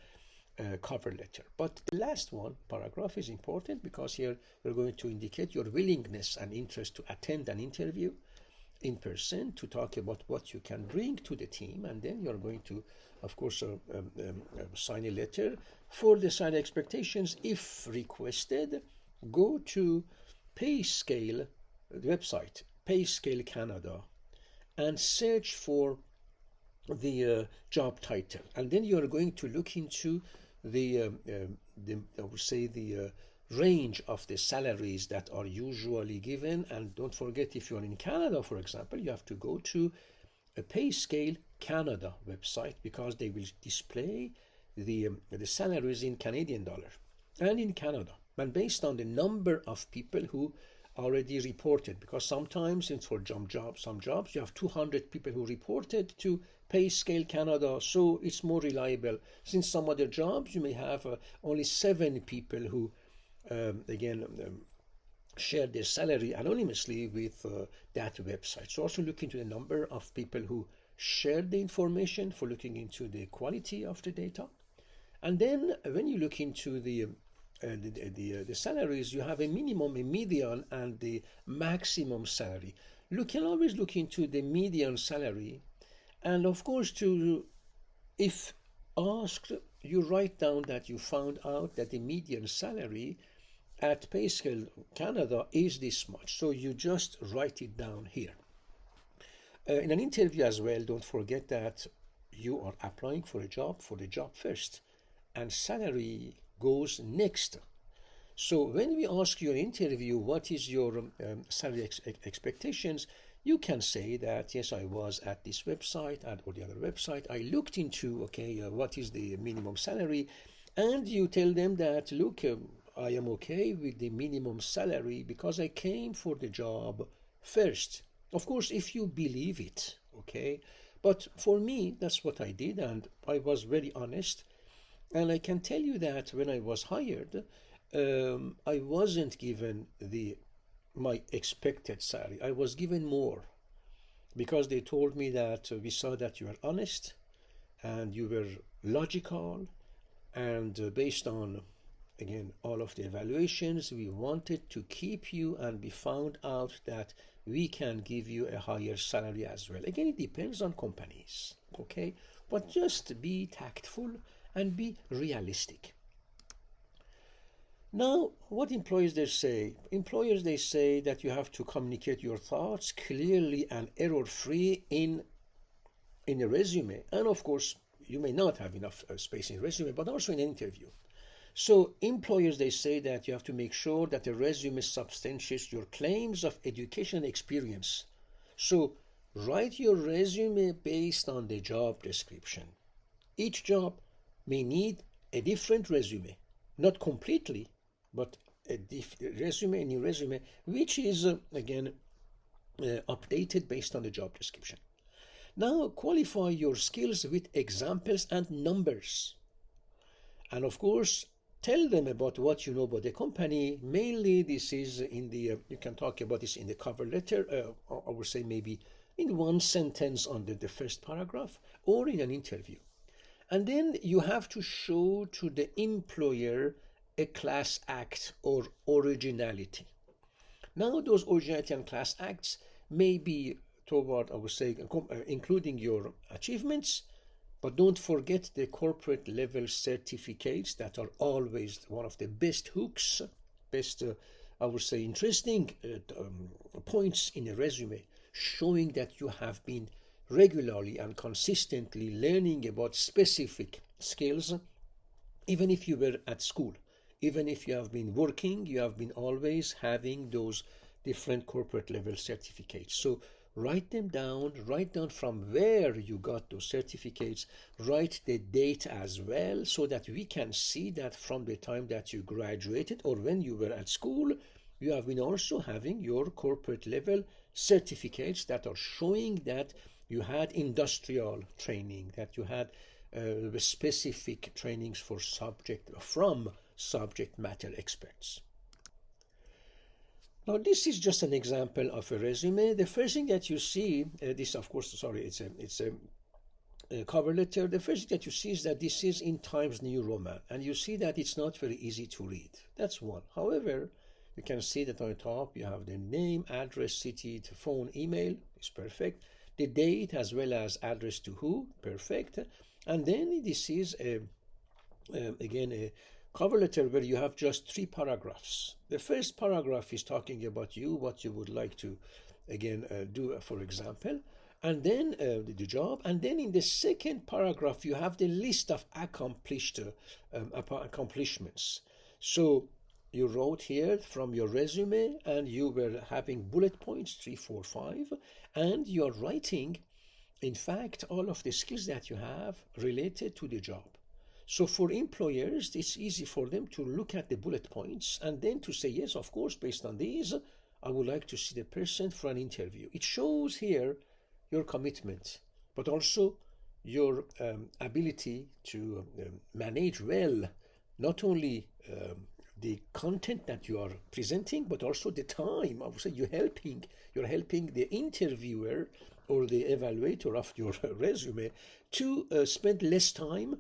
cover letter. But the last one paragraph is important because here you're going to indicate your willingness and interest to attend an interview in person to talk about what you can bring to the team, and then you're going to, of course, sign a letter for the salary expectations. If requested, go to PayScale website, PayScale Canada, and search for the job title, and then you are going to look into the I would say the range of the salaries that are usually given. And don't forget, if you're in Canada, for example, you have to go to a PayScale Canada website because they will display the salaries in Canadian dollar and in Canada, and based on the number of people who already reported, because sometimes it's for some jobs you have 200 people who reported to PayScale Canada, so it's more reliable. Since some other jobs you may have only 7 people who share their salary anonymously with that website. So also look into the number of people who shared the information for looking into the quality of the data. And then when you look into the salaries, you have a minimum, a median, and the maximum salary. You can always look into the median salary, and of course, if asked, you write down that you found out that the median salary at PayScale Canada is this much. So you just write it down here. In an interview as well, don't forget that you are applying for the job first, and salary goes next. So when we ask your interview what is your salary expectations, you can say that yes, I was at this website or the other website, I looked into what is the minimum salary, and you tell them that look, I am okay with the minimum salary because I came for the job first. Of course, if you believe it, okay, but for me that's what I did, and I was very honest. And I can tell you that when I was hired, I wasn't given my expected salary. I was given more because they told me that we saw that you were honest and you were logical, and based on, again, all of the evaluations, we wanted to keep you, and we found out that we can give you a higher salary as well. Again, it depends on companies, okay? But just be tactful and be realistic. Now, what employers they say? Employers, they say that you have to communicate your thoughts clearly and error-free in a resume. And of course, you may not have enough space in a resume, but also in an interview. So employers, they say that you have to make sure that the resume substantiates your claims of education and experience. So write your resume based on the job description. Each job may need a different resume, not completely, but a new resume, which is updated based on the job description. Now qualify your skills with examples and numbers, and of course tell them about what you know about the company. Mainly this is in the you can talk about this in the cover letter, I would say maybe in one sentence on the first paragraph, or in an interview. And then you have to show to the employer a class act or originality. Now those originality and class acts may be toward, I would say, including your achievements, but don't forget the corporate level certificates that are always one of the best hooks, I would say, interesting points in a resume, showing that you have been regularly and consistently learning about specific skills, even if you were at school, even if you have been working, you have been always having those different corporate level certificates. So write them down, write down from where you got those certificates, write the date as well, so that we can see that from the time that you graduated or when you were at school, you have been also having your corporate level certificates that are showing that you had industrial training, that you had specific trainings from subject matter experts. Now, this is just an example of a resume. The first thing that you see, this, of course, sorry, it's a cover letter. The first thing that you see is that this is in Times New Roman, and you see that it's not very easy to read. That's one. However, you can see that on the top you have the name, address, city, phone, email. It's perfect. The date as well as address to who. Perfect. And then this is again a cover letter where you have just 3 paragraphs. The first paragraph is talking about you, what you would like to again do, for example, and then the job, and then in the second paragraph you have the list of accomplishments. So you wrote here from your resume and you were having bullet points 3, 4, 5, and you are writing in fact all of the skills that you have related to the job. So for employers, it's easy for them to look at the bullet points and then to say, yes, of course, based on these, I would like to see the person for an interview. It shows here your commitment, but also your ability to manage well, not only the content that you are presenting, but also the time. I would say you're helping the interviewer or the evaluator of your resume to spend less time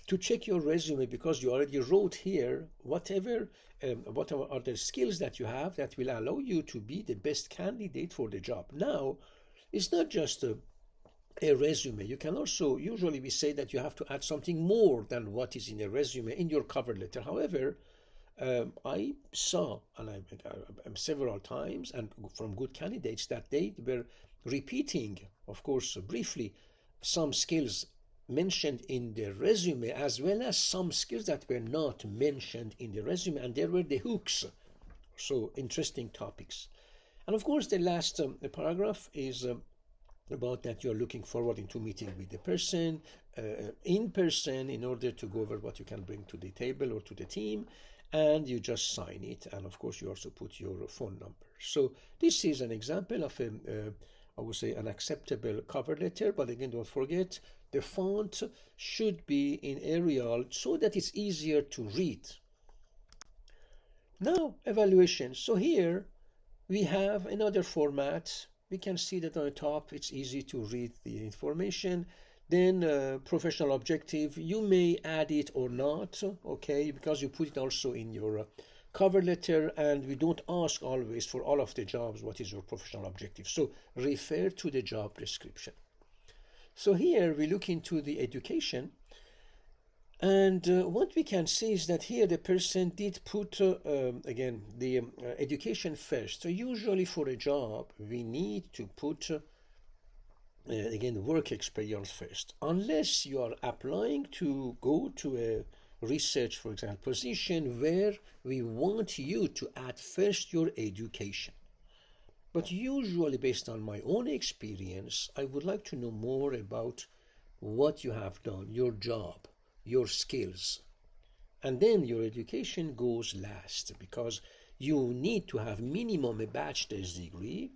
to check your resume, because you already wrote here whatever are the skills that you have that will allow you to be the best candidate for the job. Now, it's not just a resume. You can also, usually we say that you have to add something more than what is in a resume in your cover letter. However, I saw, and I'm several times, and from good candidates, that they were repeating, of course, briefly, some skills mentioned in the resume as well as some skills that were not mentioned in the resume, and there were the hooks. So interesting topics. And of course the last paragraph is about that you're looking forward into meeting with the person in person in order to go over what you can bring to the table or to the team, and you just sign it, and of course you also put your phone number. So this is an example of I would say an acceptable cover letter, but again, don't forget the font should be in Arial so that it's easier to read. Now, evaluation. So here we have another format. We can see that on the top it's easy to read the information. Then professional objective, you may add it or not, okay, because you put it also in your cover letter, and we don't ask always for all of the jobs what is your professional objective. So refer to the job description. So here we look into the education, and what we can see is that here the person did put again the education first. So usually for a job we need to put again work experience first, unless you are applying to go to a research, for example, position where we want you to add first your education. But usually, based on my own experience, I would like to know more about what you have done, your job, your skills. And then your education goes last, because you need to have minimum a bachelor's degree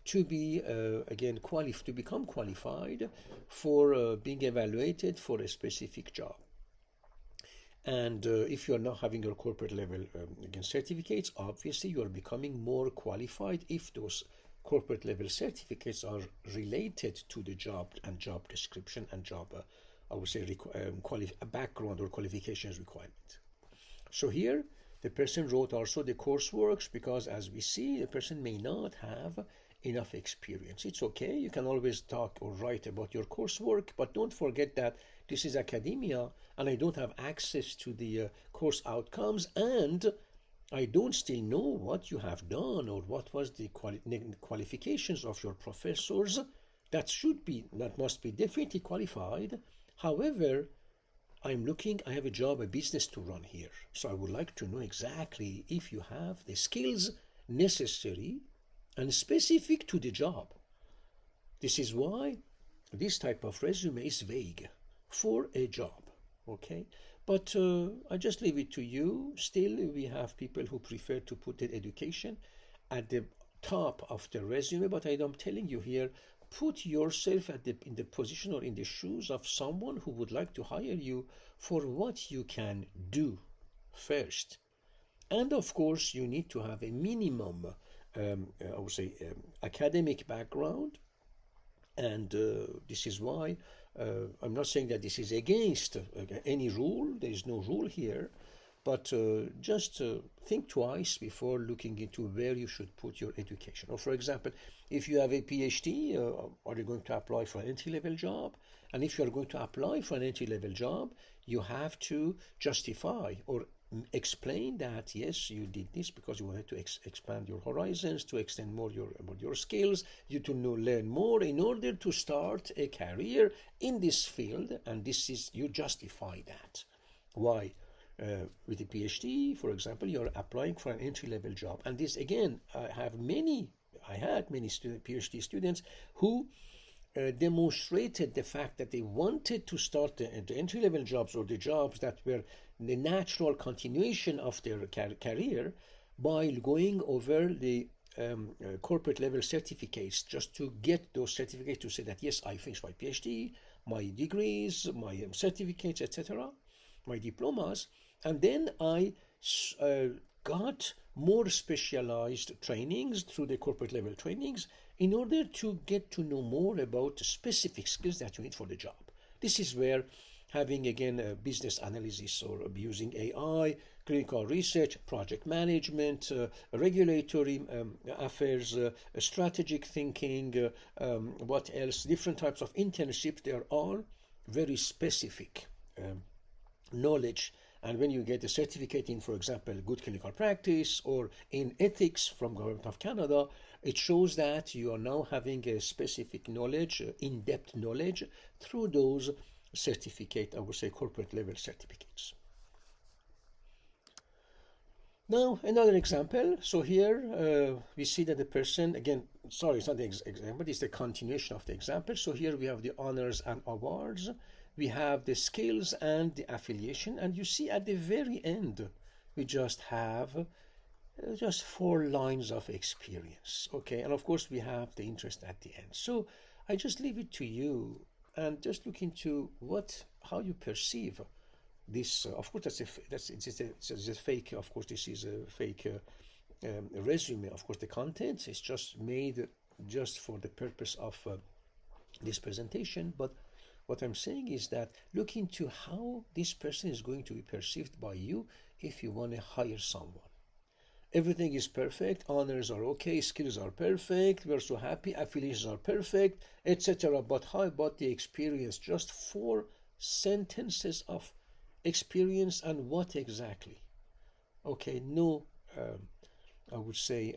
to be, again, to become qualified for being evaluated for a specific job. And if you are not having your corporate level again certificates, obviously you are becoming more qualified if those corporate level certificates are related to the job and job description and job, I would say, background or qualifications requirement. So here the person wrote also the courseworks, because as we see, the person may not have enough experience. It's okay, you can always talk or write about your coursework, but don't forget that this is academia and I don't have access to the course outcomes, and I don't still know what you have done or what was the qualifications of your professors. That must be definitely qualified. However, I have a job, a business to run here. So I would like to know exactly if you have the skills necessary and specific to the job. This is why this type of resume is vague for a job, okay? But I just leave it to you. Still, we have people who prefer to put the education at the top of the resume, but I'm telling you here, put yourself in the position or in the shoes of someone who would like to hire you for what you can do first. And of course, you need to have a minimum, I would say, academic background. And this is why I'm not saying that this is against any rule. There is no rule here. But just think twice before looking into where you should put your education. Or, for example, if you have a PhD, are you going to apply for an entry-level job? And if you are going to apply for an entry-level job, you have to justify or explain that yes, you did this because you wanted to expand your horizons, to extend more your skills, you to know, learn more in order to start a career in this field, and this is you justify that. Why? With a PhD, for example, you're applying for an entry-level job, and this again, I had many PhD students who demonstrated the fact that they wanted to start the entry-level jobs or the jobs that were the natural continuation of their career by going over the corporate level certificates, just to get those certificates to say that yes, I finished my PhD, my degrees, my certificates, etc., my diplomas, and then I got more specialized trainings through the corporate level trainings in order to get to know more about the specific skills that you need for the job. This is where having again a business analysis or using AI, clinical research, project management, regulatory affairs, strategic thinking, what else, different types of internships, they are all very specific knowledge. And when you get a certificate in, for example, good clinical practice or in ethics from Government of Canada, it shows that you are now having a specific knowledge, in-depth knowledge through those certificate, I would say corporate level certificates. Now, another example. So here we see that the person, again, sorry, it's not the example, it's the continuation of the example. So here we have the honors and awards. We have the skills and the affiliation, and you see at the very end we just have just 4 lines of experience. Okay, and of course we have the interest at the end. So I just leave it to you and just look into how you perceive this. Of course it's a fake, of course this is a fake resume. Of course the content is just made just for the purpose of this presentation, but what I'm saying is that look into how this person is going to be perceived by you if you want to hire someone. Everything is perfect, honors are okay, skills are perfect, we're so happy, affiliations are perfect, etc. But how about the experience? Just 4 sentences of experience, and what exactly? Okay, no, I would say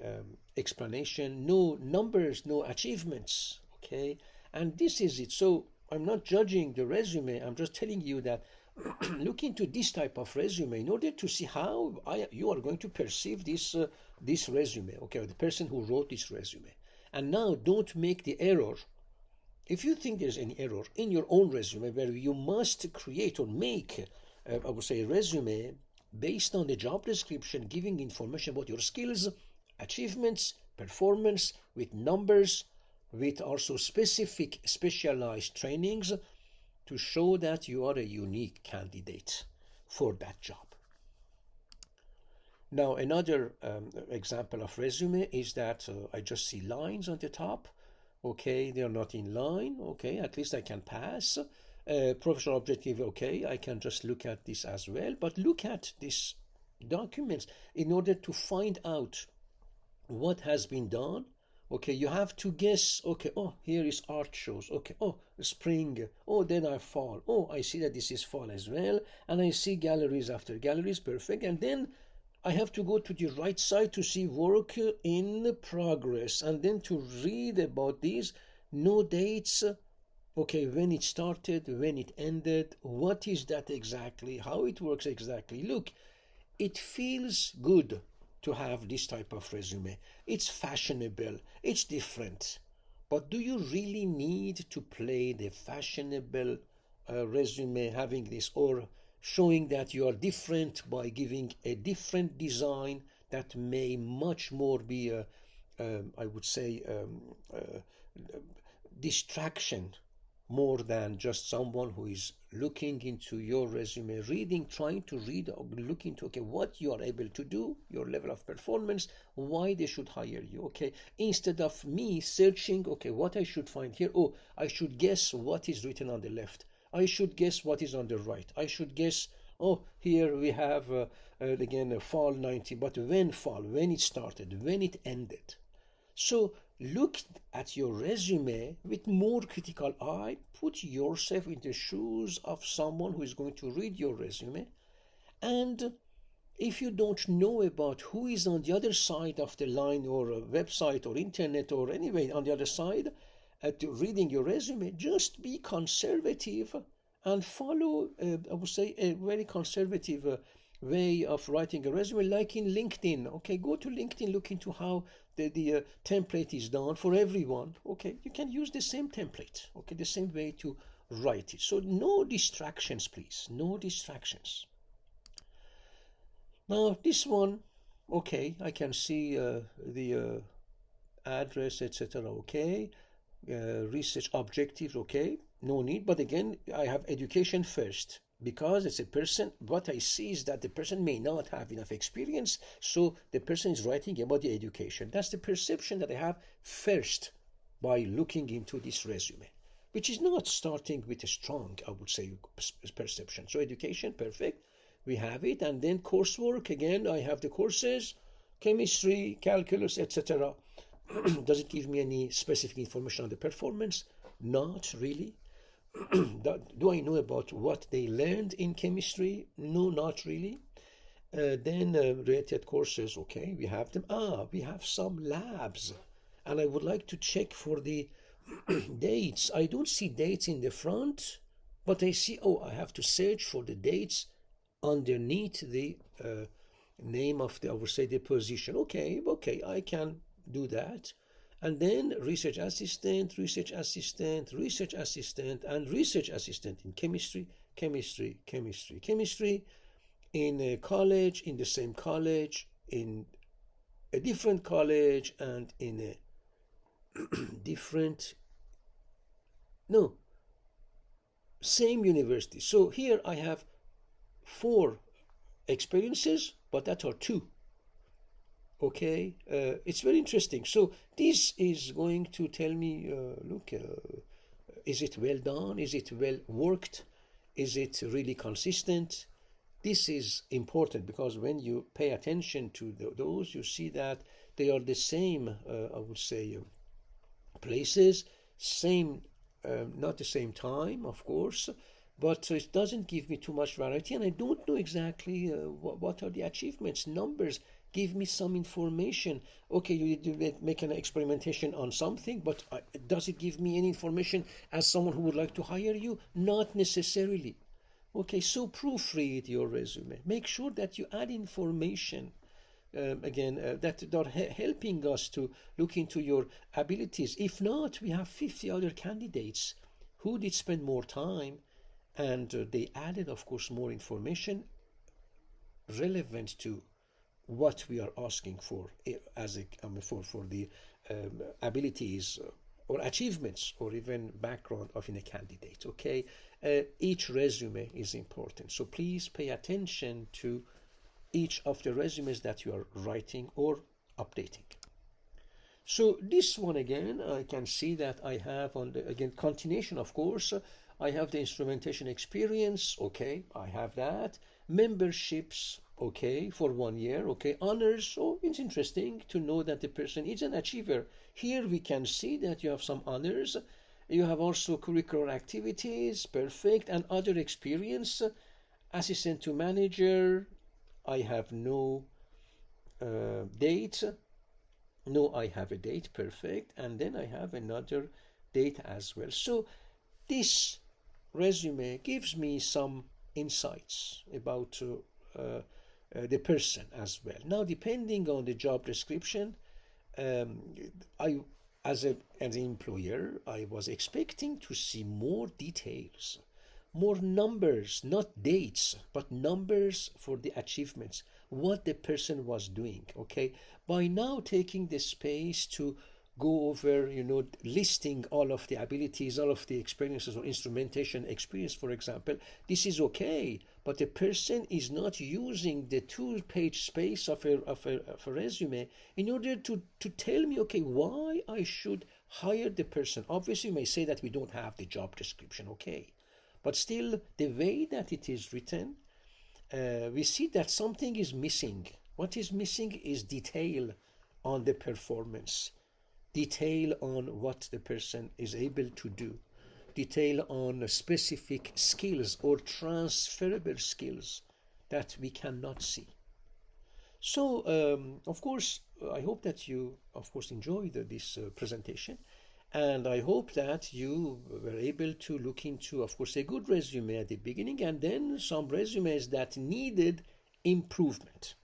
explanation, no numbers, no achievements. Okay, and this is it. So I'm not judging the resume, I'm just telling you that look into this type of resume in order to see how you are going to perceive this resume, okay, or the person who wrote this resume. And now don't make the error. If you think there's any error in your own resume where you must create or make, I would say, a resume based on the job description, giving information about your skills, achievements, performance, with numbers, with also specific specialized trainings to show that you are a unique candidate for that job. Now another example of resume is that I just see lines on the top. Okay, they are not in line. Okay, at least I can pass. Professional objective, okay, I can just look at this as well. But look at these documents in order to find out what has been done. Okay, you have to guess. Okay, oh, here is art shows. Okay, oh, spring. Oh, then I fall. Oh, I see that this is fall as well. And I see galleries after galleries. Perfect. And then I have to go to the right side to see work in progress. And then to read about these. No dates. Okay, when it started, when it ended. What is that exactly? How it works exactly? Look, it feels good to have this type of resume. It's fashionable, it's different. But do you really need to play the fashionable resume, having this, or showing that you are different by giving a different design that may much more be I would say distraction more than just someone who is looking into your resume, reading, trying to read or look into, okay, what you are able to do, your level of performance, why they should hire you, okay, instead of me searching, okay, what I should find here. Oh, I should guess what is written on the left, I should guess what is on the right, I should guess, oh, here we have again fall 90, but when fall, when it started, when it ended. So look at your resume with more critical eye. Put yourself in the shoes of someone who is going to read your resume. And if you don't know about who is on the other side of the line, or a website or internet or anyway on the other side at reading your resume, just be conservative and follow, I would say, a very conservative way of writing a resume, like in LinkedIn. Okay, go to LinkedIn, look into how the template is done for everyone. Okay, you can use the same template, okay, the same way to write it. So no distractions, please, no distractions. Now this one, okay, I can see the address, etc. Okay, research objectives, okay, no need. But again, I have education first, because it's a person, what I see is that the person may not have enough experience, so the person is writing about the education. That's the perception that I have first by looking into this resume, which is not starting with a strong, I would say, perception. So education, perfect, we have it. And then coursework, again, I have the courses, chemistry, calculus, etc. Does it give me any specific information on the performance? Not really. Do I know about what they learned in chemistry? No, not really. Then related courses, okay, we have them. We have some labs, and I would like to check for the dates. I don't see dates in the front, but I see, oh, I have to search for the dates underneath the name of the, I would say, the position. Okay, I can do that. And then research assistant, research assistant, research assistant, and research assistant in chemistry, chemistry, chemistry, chemistry, in a college, in the same college, in a different college, and in a different, no, same university. So here I have 4 experiences, but that are 2. Okay, it's very interesting. So this is going to tell me, look, is it well done? Is it well worked? Is it really consistent? This is important, because when you pay attention to those, you see that they are the same, I would say, places, same, not the same time, of course, but it doesn't give me too much variety, and I don't know exactly what are the achievements. Numbers give me some information. Okay, you make an experimentation on something, but does it give me any information as someone who would like to hire you? Not necessarily. Okay, so proofread your resume. Make sure that you add information, that are helping us to look into your abilities. If not, we have 50 other candidates who did spend more time, and they added, of course, more information relevant to what we are asking for, as a, for the abilities or achievements or even background of in a candidate. Okay, each resume is important, so please pay attention to each of the resumes that you are writing or updating. So this one, again, I can see that I have on the, again, continuation, of course, I have the instrumentation experience. Okay, I have that. Memberships, okay, for 1 year. Okay, honors. Oh, it's interesting to know that the person is an achiever. Here we can see that you have some honors. You have also curricular activities, perfect, and other experience. Assistant to manager, I have no date. No, I have a date, perfect, and then I have another date as well. So this resume gives me some insights about the person as well. Now, depending on the job description, I, as an employer, I was expecting to see more details, more numbers, not dates, but numbers for the achievements, what the person was doing. Okay, by now taking the space to go over, listing all of the abilities, all of the experiences or instrumentation experience, for example. This is okay, but the person is not using the 2-page space of a resume in order to tell me, okay, why I should hire the person. Obviously, you may say that we don't have the job description, okay, but still, the way that it is written, we see that something is missing. What is missing is detail on the performance, detail on what the person is able to do, detail on specific skills or transferable skills that we cannot see. So, of course, I hope that you, of course, enjoyed this presentation. And I hope that you were able to look into, of course, a good resume at the beginning and then some resumes that needed improvement.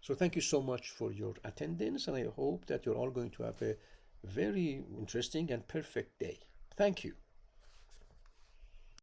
So thank you so much for your attendance, and I hope that you're all going to have a very interesting and perfect day. Thank you.